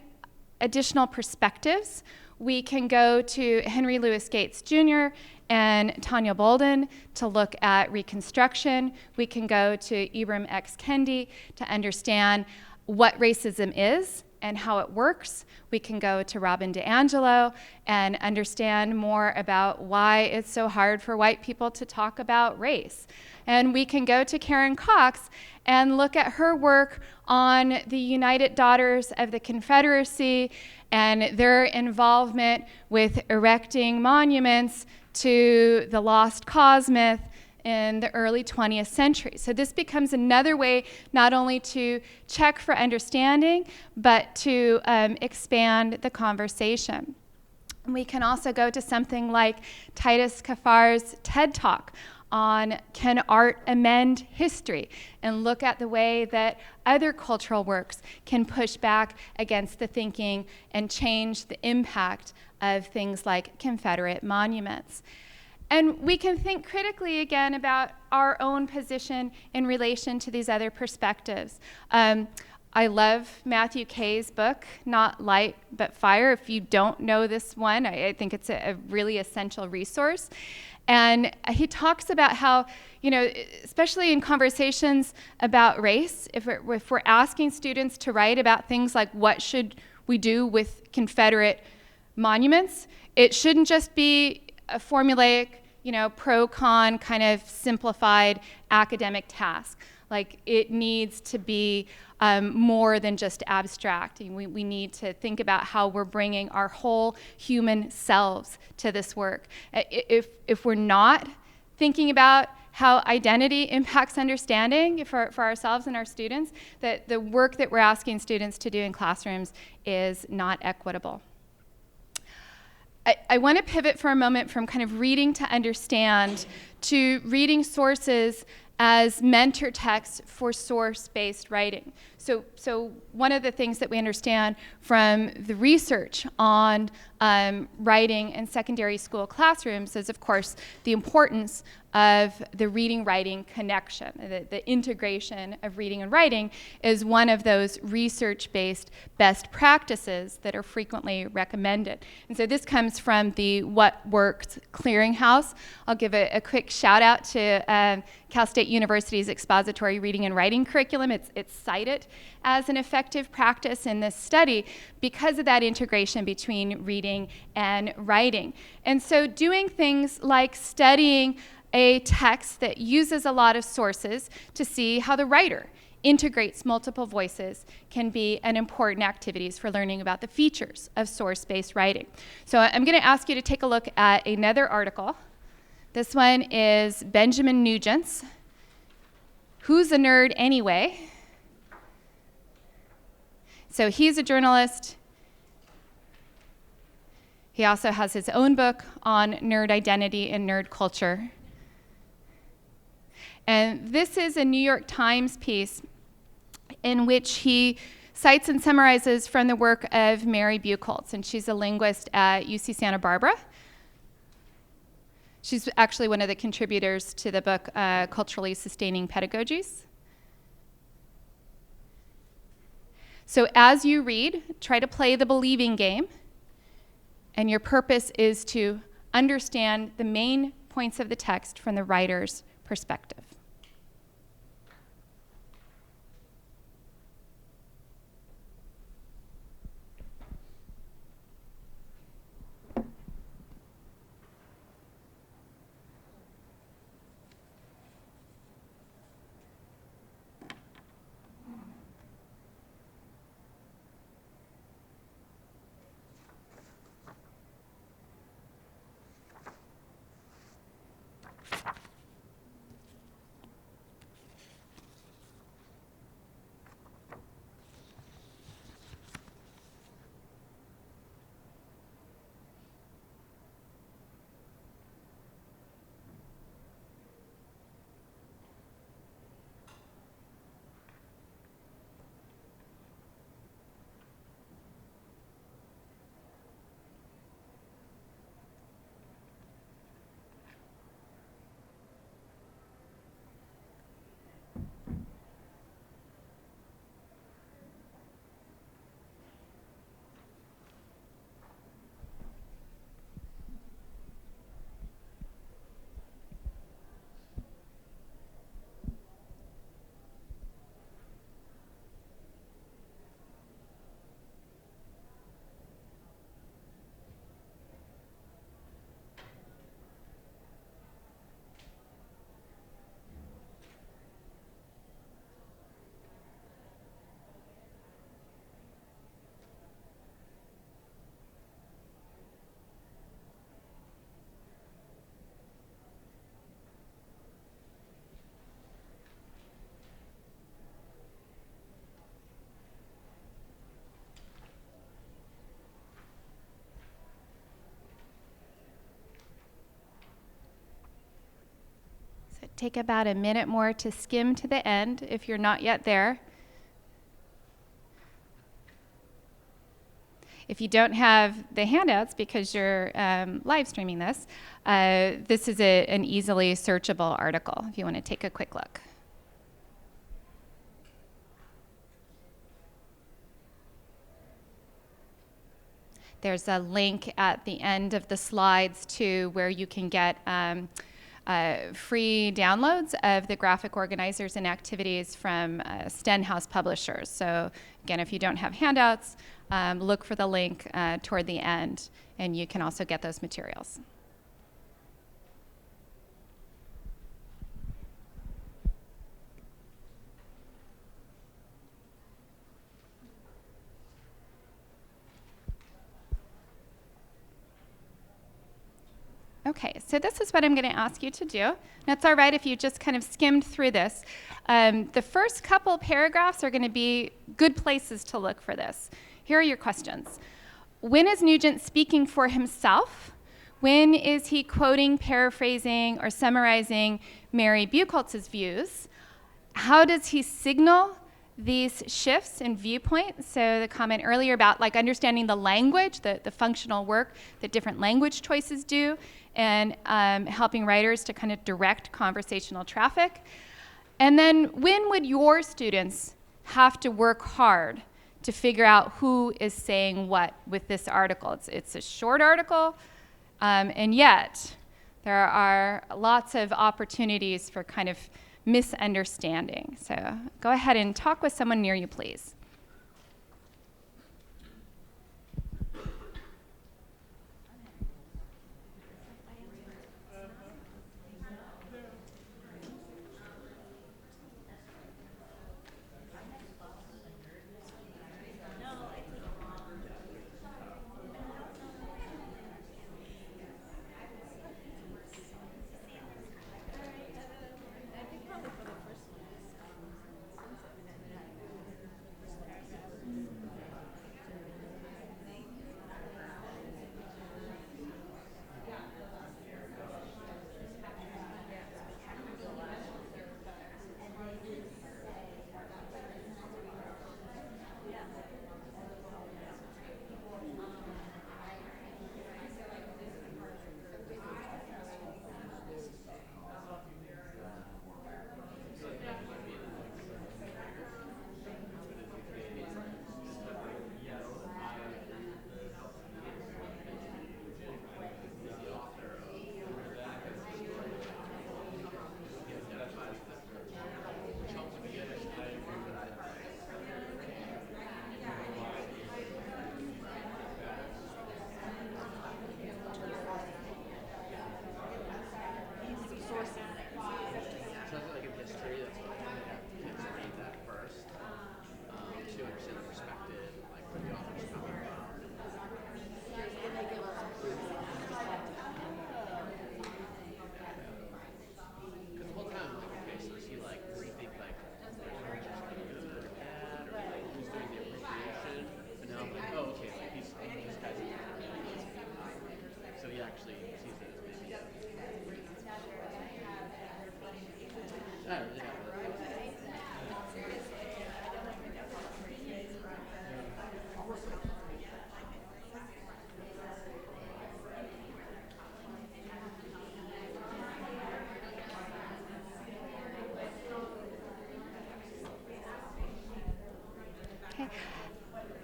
additional perspectives. We can go to Henry Louis Gates Jr. and Tanya Bolden to look at Reconstruction. We can go to Ibram X. Kendi to understand what racism is and how it works. We can go to Robin DiAngelo and understand more about why it's so hard for white people to talk about race. And we can go to Karen Cox and look at her work on the United Daughters of the Confederacy and their involvement with erecting monuments to the Lost Cause myth in the early 20th century. So this becomes another way not only to check for understanding, but to expand the conversation. We can also go to something like Titus Kafar's TED Talk on Can Art Amend History, and look at the way that other cultural works can push back against the thinking and change the impact of things like Confederate monuments. And we can think critically again about our own position in relation to these other perspectives. I love Matthew Kay's book, Not Light But Fire. If you don't know this one, I think it's a really essential resource. And he talks about how, especially in conversations about race, if we're asking students to write about things like what should we do with Confederate monuments, it shouldn't just be a formulaic, pro-con kind of simplified academic task. Like it needs to be more than just abstract. We need to think about how we're bringing our whole human selves to this work. If we're not thinking about how identity impacts understanding for ourselves and our students, that the work that we're asking students to do in classrooms is not equitable. I want to pivot for a moment from kind of reading to understand to reading sources as mentor texts for source-based writing. So one of the things that we understand from the research on writing in secondary school classrooms is, of course, the importance of the reading-writing connection. The integration of reading and writing is one of those research-based best practices that are frequently recommended. And so this comes from the What Works Clearinghouse. I'll give a quick shout out to Cal State University's expository reading and writing curriculum. It's cited as an effective practice in this study because of that integration between reading and writing. And so doing things like studying a text that uses a lot of sources to see how the writer integrates multiple voices can be an important activities for learning about the features of source-based writing. So I'm going to ask you to take a look at another article. This one is Benjamin Nugent's Who's a Nerd Anyway? So he's a journalist. He also has his own book on nerd identity and nerd culture. And this is a New York Times piece in which he cites and summarizes from the work of Mary Buchholz, and she's a linguist at UC Santa Barbara. She's actually one of the contributors to the book Culturally Sustaining Pedagogies. So as you read, try to play the believing game, and your purpose is to understand the main points of the text from the writer's perspective. Take about a minute more to skim to the end if you're not yet there. If you don't have the handouts because you're live streaming this, this is an easily searchable article if you want to take a quick look. There's a link at the end of the slides to where you can get free downloads of the graphic organizers and activities from Stenhouse publishers. So again, if you don't have handouts, look for the link toward the end, and you can also get those materials. Okay, so this is what I'm going to ask you to do. And it's all right if you just kind of skimmed through this. The first couple paragraphs are going to be good places to look for this. Here are your questions. When is Nugent speaking for himself? When is he quoting, paraphrasing, or summarizing Mary Buchholz's views? How does he signal these shifts in viewpoint. So the comment earlier about like understanding the language, the functional work that different language choices do, and helping writers to kind of direct conversational traffic. And then when would your students have to work hard to figure out who is saying what with this article? It's a short article, and yet there are lots of opportunities for kind of misunderstanding. So go ahead and talk with someone near you, please.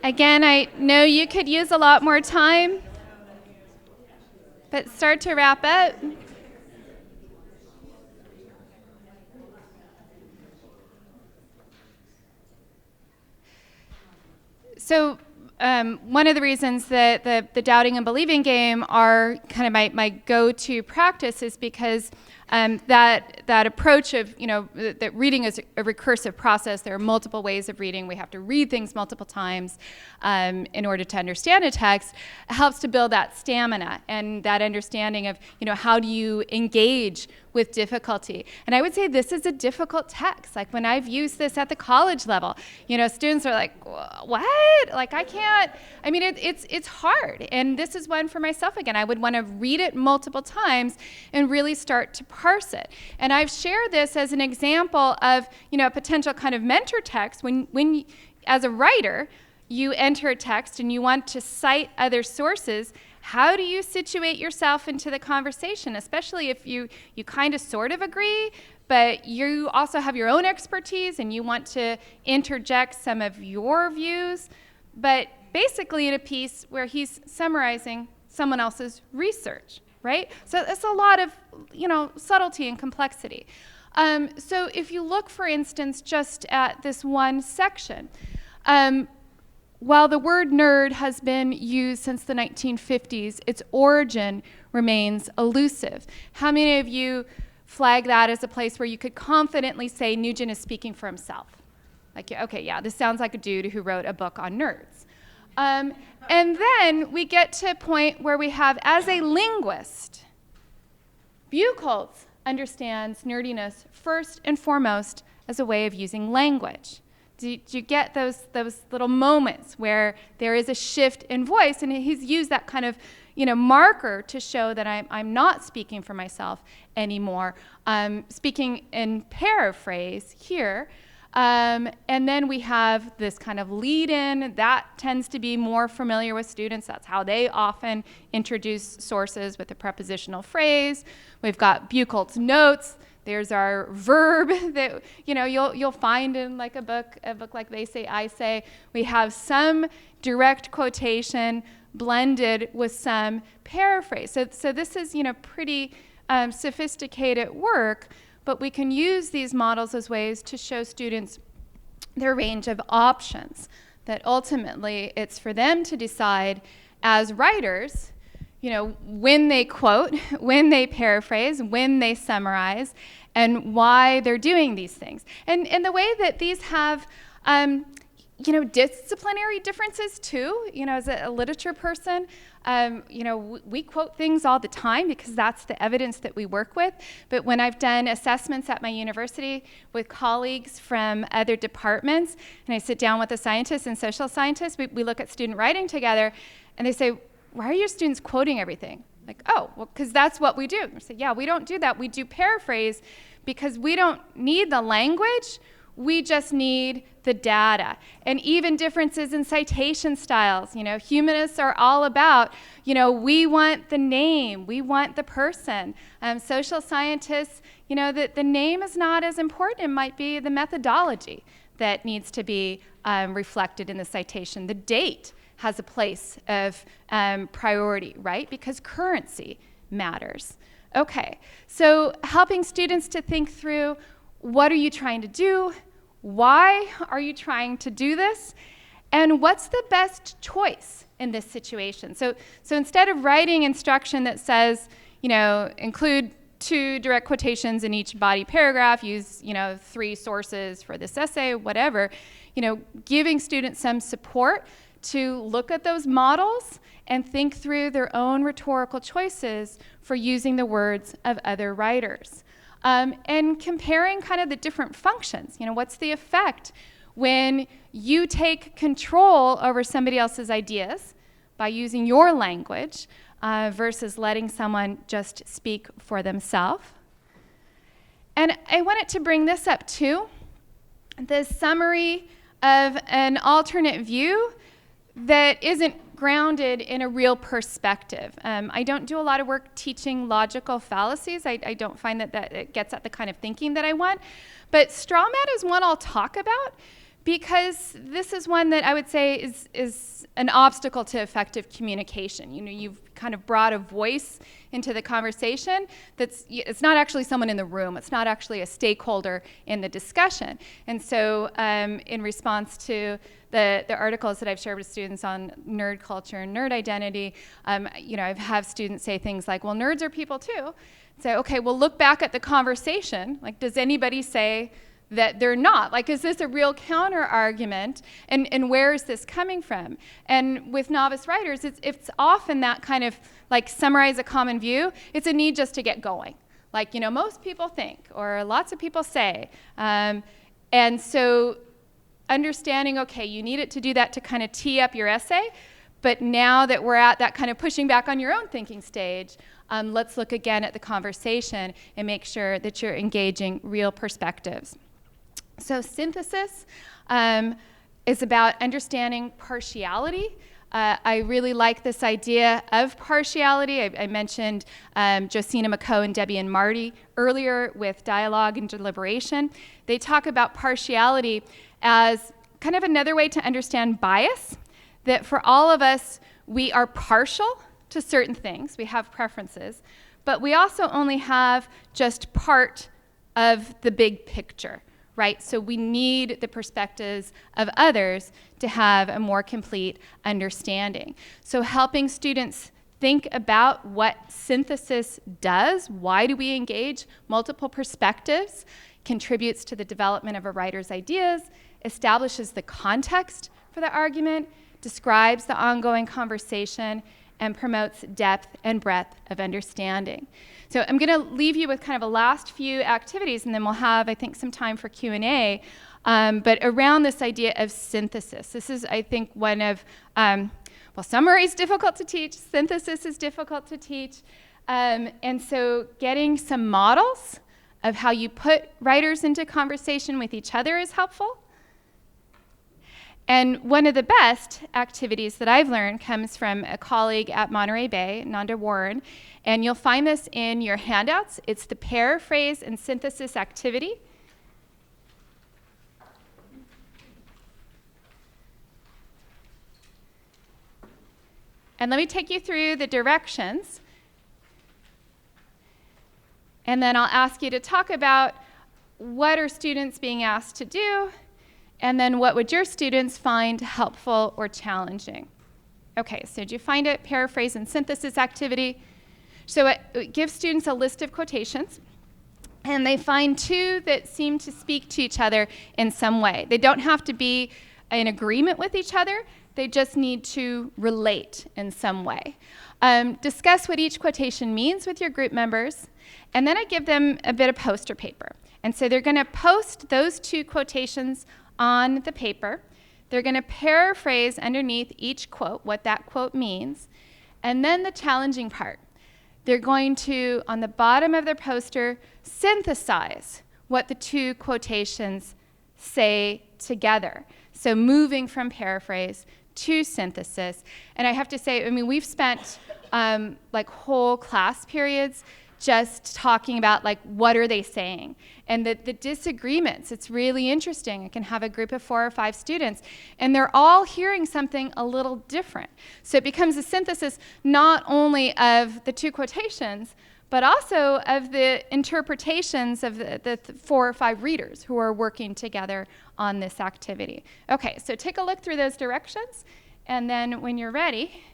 Again, I know you could use a lot more time, but start to wrap up. So one of the reasons that the doubting and believing game are kind of my go-to practice is because that approach of, that reading is a recursive process. There are multiple ways of reading. We have to read things multiple times in order to understand a text. It helps to build that stamina and that understanding of, how do you engage with difficulty. And I would say this is a difficult text. Like when I've used this at the college level, students are like, what? Like I can't, it's hard. And this is one for myself again. I would want to read it multiple times and really start to parse it. And I've shared this as an example of, a potential kind of mentor text when as a writer, you enter a text and you want to cite other sources. How do you situate yourself into the conversation, especially if you kind of sort of agree, but you also have your own expertise and you want to interject some of your views, but basically in a piece where he's summarizing someone else's research, right? So it's a lot of, subtlety and complexity. So if you look, for instance, just at this one section, while the word nerd has been used since the 1950s, its origin remains elusive. How many of you flag that as a place where you could confidently say Nugent is speaking for himself? Like, okay, yeah, this sounds like a dude who wrote a book on nerds. And then we get to a point where we have, as a linguist, Buchholz understands nerdiness first and foremost as a way of using language. Do you get those little moments where there is a shift in voice, and he's used that kind of marker to show that I'm not speaking for myself anymore. Speaking in paraphrase here, And then we have this kind of lead-in. That tends to be more familiar with students. That's how they often introduce sources with a prepositional phrase. We've got Bucholt's notes. There's our verb that you'll find in like a book like They Say, I Say. We have some direct quotation blended with some paraphrase. So this is pretty sophisticated work, but we can use these models as ways to show students their range of options, that ultimately it's for them to decide as writers, when they quote, when they paraphrase, when they summarize, and why they're doing these things. And the way that these have, disciplinary differences too. As a literature person, we quote things all the time because that's the evidence that we work with. But when I've done assessments at my university with colleagues from other departments, and I sit down with a scientist and social scientists, we look at student writing together, and they say, why are your students quoting everything? Like, oh, well, because that's what we do. I say, yeah, we don't do that. We do paraphrase because we don't need the language. We just need the data. And even differences in citation styles. Humanists are all about, we want the name, we want the person. Social scientists, that the name is not as important. It might be the methodology that needs to be reflected in the citation. The date has a place of priority, right? Because currency matters. Okay, so helping students to think through, what are you trying to do? Why are you trying to do this? And what's the best choice in this situation? So instead of writing instruction that says, include 2 direct quotations in each body paragraph, use, 3 sources for this essay, whatever, giving students some support to look at those models and think through their own rhetorical choices for using the words of other writers. And comparing kind of the different functions. What's the effect when you take control over somebody else's ideas by using your language versus letting someone just speak for themselves? And I wanted to bring this up too, the summary of an alternate view that isn't grounded in a real perspective. I don't do a lot of work teaching logical fallacies. I don't find that it gets at the kind of thinking that I want. But straw man is one I'll talk about because this is one that I would say is an obstacle to effective communication. You've kind of brought a voice into the conversation it's not actually someone in the room. It's not actually a stakeholder in the discussion. And so in response to the articles that I've shared with students on nerd culture and nerd identity, I've had students say things like, well, nerds are people too. So, okay, well, look back at the conversation. Like, does anybody say that they're not? Like, is this a real counter argument? And where is this coming from? And with novice writers, it's often that kind of, like, summarize a common view. It's a need just to get going. Like, most people think, or lots of people say. And so understanding, okay, you need it to do that to kind of tee up your essay, but now that we're at that kind of pushing back on your own thinking stage, let's look again at the conversation and make sure that you're engaging real perspectives. So synthesis is about understanding partiality. I really like this idea of partiality. I mentioned Josina McCoe and Debbie and Marty earlier with dialogue and deliberation. They talk about partiality as kind of another way to understand bias, that for all of us, we are partial to certain things. We have preferences, but we also only have just part of the big picture, right? So we need the perspectives of others to have a more complete understanding. So helping students think about what synthesis does, why do we engage multiple perspectives, contributes to the development of a writer's ideas, establishes the context for the argument, describes the ongoing conversation, and promotes depth and breadth of understanding. So I'm going to leave you with kind of a last few activities, and then we'll have, I think, some time for Q&A. But around this idea of synthesis, this is, I think, one of, summary is difficult to teach, synthesis is difficult to teach, and so getting some models of how you put writers into conversation with each other is helpful. And one of the best activities that I've learned comes from a colleague at Monterey Bay, Nanda Warren, and you'll find this in your handouts. It's the paraphrase and synthesis activity. And let me take you through the directions. And then I'll ask you to talk about what are students being asked to do, and then what would your students find helpful or challenging? Okay, so did you find it? Paraphrase and synthesis activity. So it gives students a list of quotations, and they find two that seem to speak to each other in some way. They don't have to be in agreement with each other. They just need to relate in some way. Discuss what each quotation means with your group members, and then I give them a bit of poster paper. And so they're going to post those two quotations on the paper. They're going to paraphrase underneath each quote what that quote means. And then the challenging part. They're going to, on the bottom of their poster, synthesize what the two quotations say together. So moving from paraphrase to synthesis. And I have to say, I mean, we've spent like whole class periods just talking about like what are they saying, and the disagreements. It's really interesting. I can have a group of 4 or 5 students and they're all hearing something a little different. So it becomes a synthesis not only of the two quotations but also of the interpretations of the 4 or 5 readers who are working together on this activity. Okay, so take a look through those directions, and then when you're ready,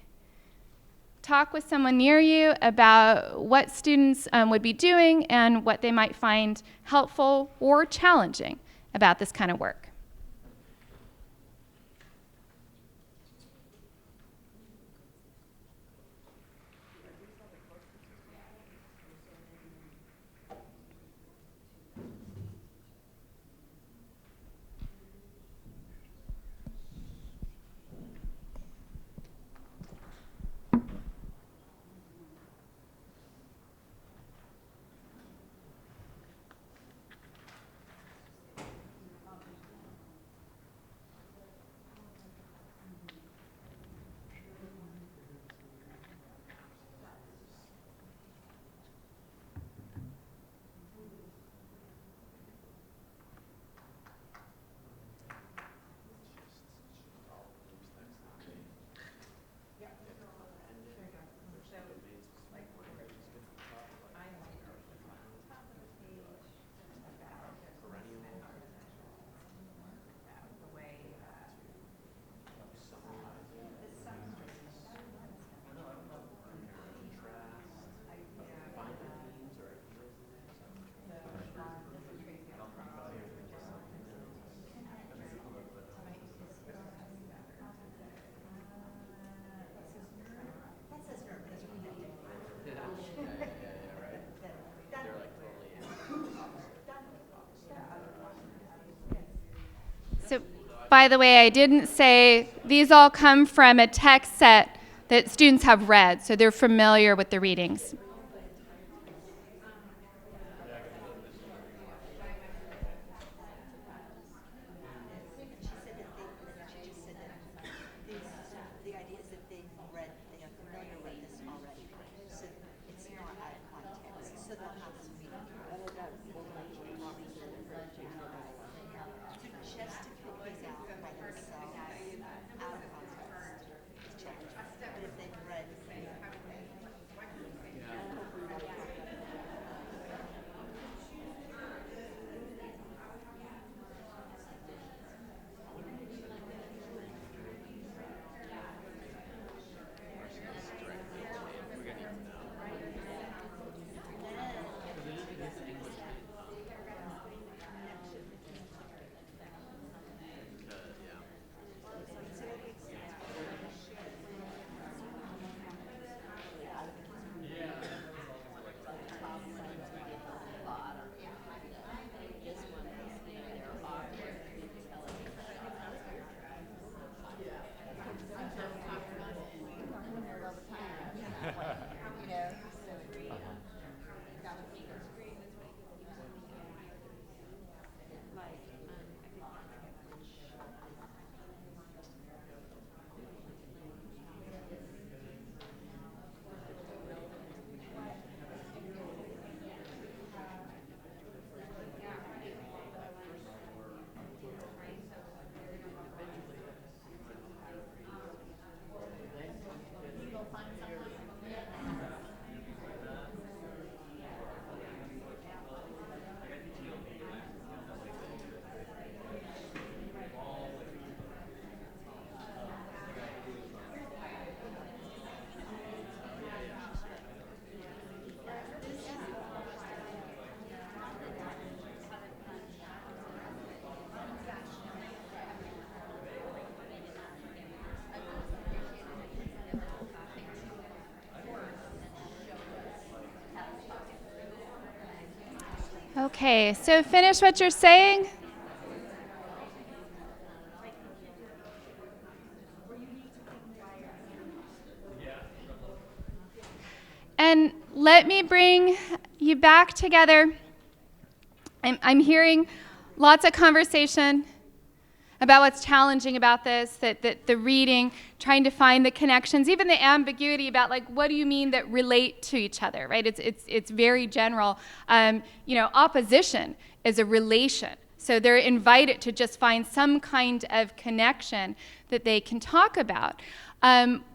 talk with someone near you about what students would be doing and what they might find helpful or challenging about this kind of work. So, by the way, I didn't say these all come from a text set that students have read, so they're familiar with the readings. Okay, so finish what you're saying. And let me bring you back together. I'm hearing lots of conversation about what's challenging about this, that the reading, trying to find the connections, even the ambiguity about like, what do you mean that relate to each other, right? It's very general. Opposition is a relation. So they're invited to just find some kind of connection that they can talk about.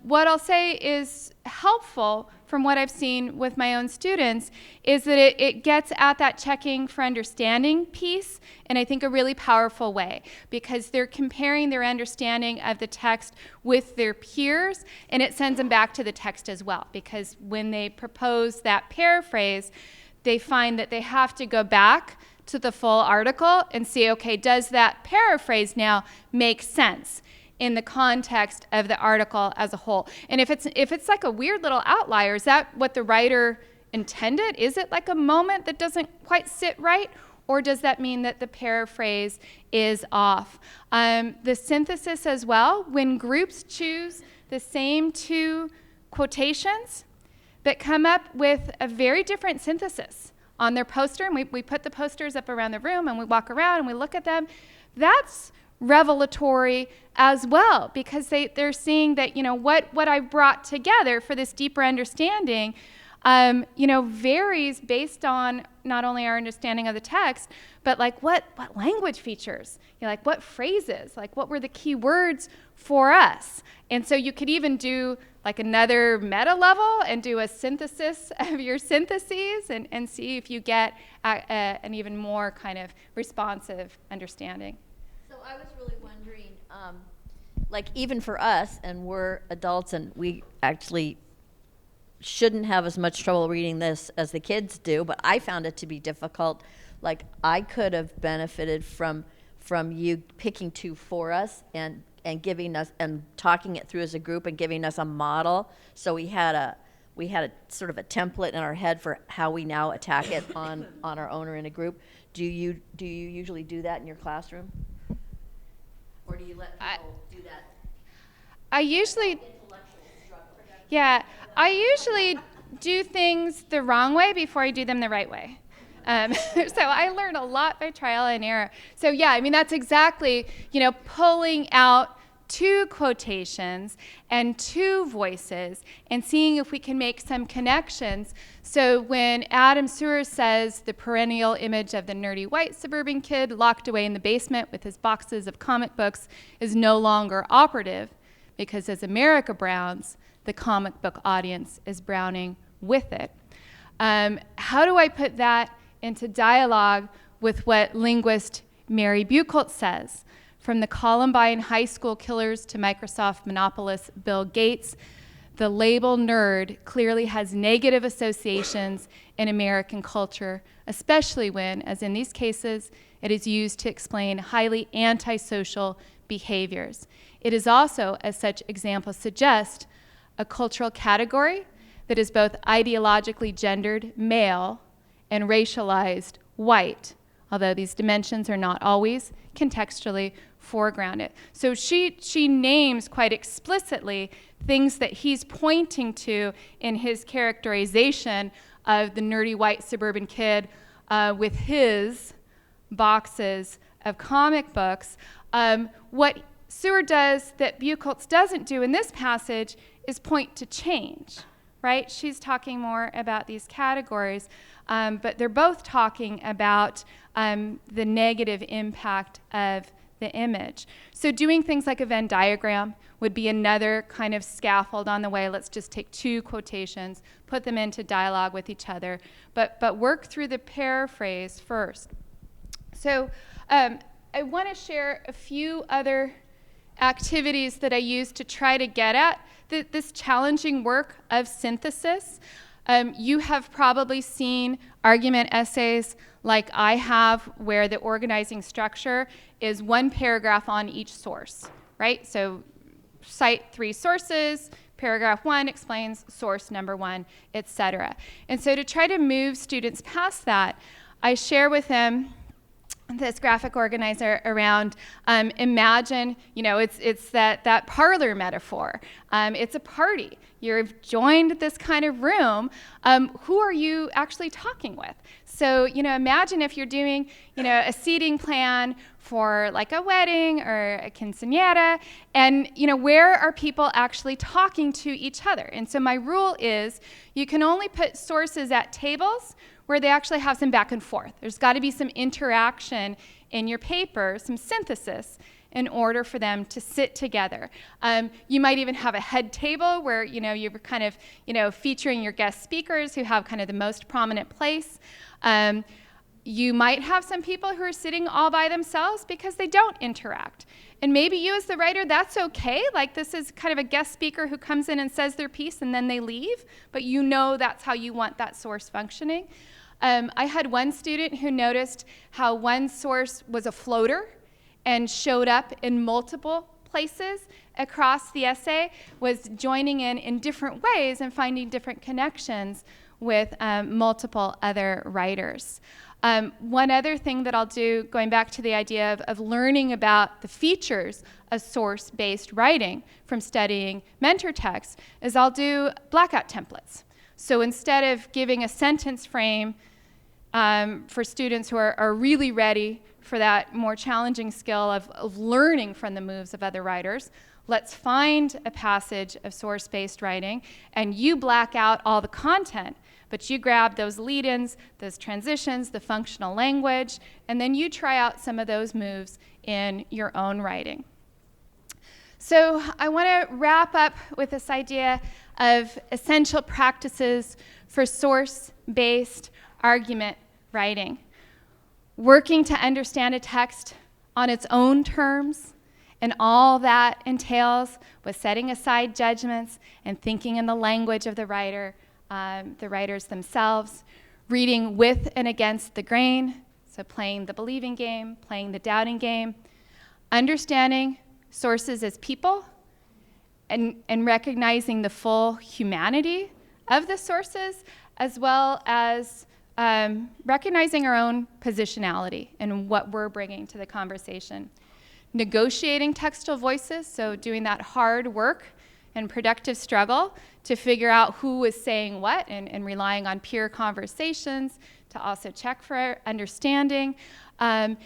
What I'll say is helpful from what I've seen with my own students is that it gets at that checking for understanding piece in, I think, a really powerful way, because they're comparing their understanding of the text with their peers, and it sends them back to the text as well, because when they propose that paraphrase, they find that they have to go back to the full article and see, okay, does that paraphrase now make sense in the context of the article as a whole? And if it's like a weird little outlier, is that what the writer intended? Is it like a moment that doesn't quite sit right? Or does that mean that the paraphrase is off? The synthesis as well, when groups choose the same two quotations but come up with a very different synthesis on their poster, and we put the posters up around the room and we walk around and we look at them, that's revelatory as well, because they're seeing that, what I brought together for this deeper understanding, varies based on not only our understanding of the text, but like what language features, like what phrases, like what were the key words for us. And so you could even do like another meta level and do a synthesis of your syntheses and see if you get an even more kind of responsive understanding. So I was really wondering, like even for us, and we're adults and we actually shouldn't have as much trouble reading this as the kids do, but I found it to be difficult. Like I could have benefited from you picking two for us and giving us and talking it through as a group and giving us a model. So we had a sort of a template in our head for how we now attack it on our own or in a group. Do you usually do that in your classroom? Or do you let people do that? I usually do things the wrong way before I do them the right way. So I learned a lot by trial and error. So yeah, I mean, that's exactly, pulling out two quotations and two voices and seeing if we can make some connections. So when Adam Sewer says the perennial image of the nerdy white suburban kid locked away in the basement with his boxes of comic books is no longer operative, because as America browns, the comic book audience is browning with it. How do I put that into dialogue with what linguist Mary Buchholz says? From the Columbine high school killers to Microsoft monopolist Bill Gates, the label nerd clearly has negative associations in American culture, especially when, as in these cases, it is used to explain highly antisocial behaviors. It is also, as such examples suggest, a cultural category that is both ideologically gendered male and racialized white, although these dimensions are not always contextually foregrounded. So she names quite explicitly things that he's pointing to in his characterization of the nerdy white suburban kid with his boxes of comic books. What Sewer does that Buchholz doesn't do in this passage is point to change, right? She's talking more about these categories, but they're both talking about the negative impact of the image. So doing things like a Venn diagram would be another kind of scaffold on the way. Let's just take two quotations, put them into dialogue with each other, but work through the paraphrase first. So I want to share a few other activities that I use to try to get at this challenging work of synthesis. You have probably seen argument essays like I have, where the organizing structure is one paragraph on each source, right? So cite 3 sources, paragraph 1 explains source number 1, etc. And so to try to move students past that, I share with them this graphic organizer around imagine, it's that parlor metaphor. It's a party. You've joined this kind of room. Who are you actually talking with? So, imagine if you're doing, a seating plan for like a wedding or a quinceañera, and, where are people actually talking to each other? And so my rule is you can only put sources at tables where they actually have some back and forth. There's got to be some interaction in your paper, some synthesis, in order for them to sit together. You might even have a head table where you're kind of featuring your guest speakers who have kind of the most prominent place. You might have some people who are sitting all by themselves because they don't interact. And maybe you as the writer, that's okay. Like this is kind of a guest speaker who comes in and says their piece and then they leave, but that's how you want that source functioning. I had one student who noticed how one source was a floater and showed up in multiple places across the essay, was joining in different ways and finding different connections with multiple other writers. One other thing that I'll do, going back to the idea of learning about the features of source-based writing from studying mentor texts, is I'll do blackout templates. So instead of giving a sentence frame for students who are really ready for that more challenging skill of learning from the moves of other writers, let's find a passage of source-based writing, and you black out all the content, but you grab those lead-ins, those transitions, the functional language, and then you try out some of those moves in your own writing. So I want to wrap up with this idea of essential practices for source-based argument writing. Working to understand a text on its own terms, and all that entails with setting aside judgments and thinking in the language of the writers themselves, reading with and against the grain, so playing the believing game, playing the doubting game, understanding sources as people, and recognizing the full humanity of the sources, as well as recognizing our own positionality and what we're bringing to the conversation. Negotiating textual voices, so doing that hard work and productive struggle to figure out who is saying what, and relying on peer conversations to also check for understanding. And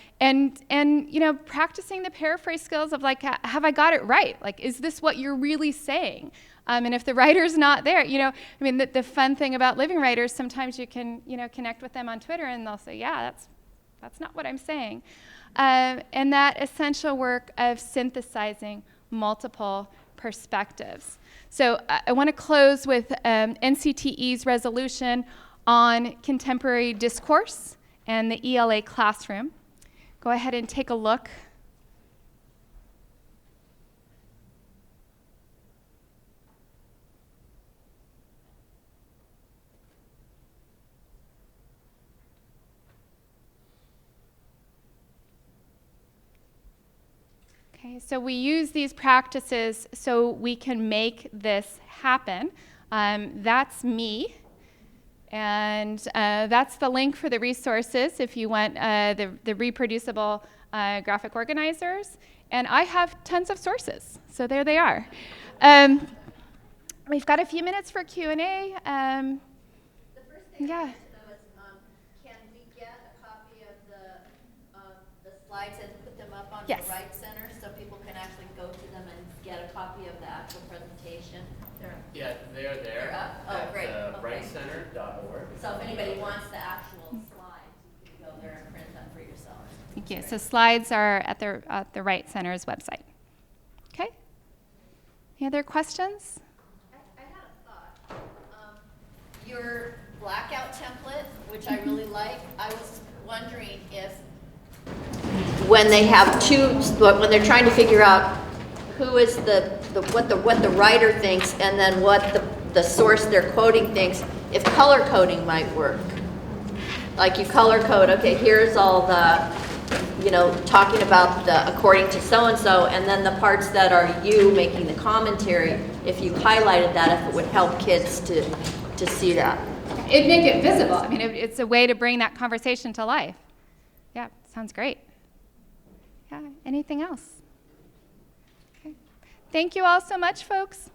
practicing the paraphrase skills of like, have I got it right? Like, is this what you're really saying? And if the writer's not there, the fun thing about living writers, sometimes you can, connect with them on Twitter and they'll say, yeah, that's not what I'm saying. And that essential work of synthesizing multiple perspectives. So I want to close with NCTE's resolution on contemporary discourse and the ELA classroom. Go ahead and take a look. Okay, so we use these practices so we can make this happen. That's me. And that's the link for the resources if you want the reproducible graphic organizers. And I have tons of sources, so there they are. We've got a few minutes for Q&A. The first thing yeah. I want to know is, can we get a copy of the slides and put them up on Yes. the Right Center so people can actually go to them and get a copy of the actual presentation? Yeah, they're there. They're up? Oh, at great. Okay. rightcenter.org. So if anybody wants the actual slides, you can go there and print them for yourselves. Thank you. So slides are at the Right Center's website. Okay? Any other questions? I had a thought. Your blackout template, which I really like, I was wondering if when they have when they're trying to figure out who is what the writer thinks and then what the source they're quoting thinks, if color coding might work. Like you color code, okay, here's all the, talking about the according to so-and-so, and then the parts that are you making the commentary, if you highlighted that, if it would help kids to see that. It'd make it visible. I mean, it's a way to bring that conversation to life. Yeah, sounds great. Yeah, anything else? Okay. Thank you all so much, folks.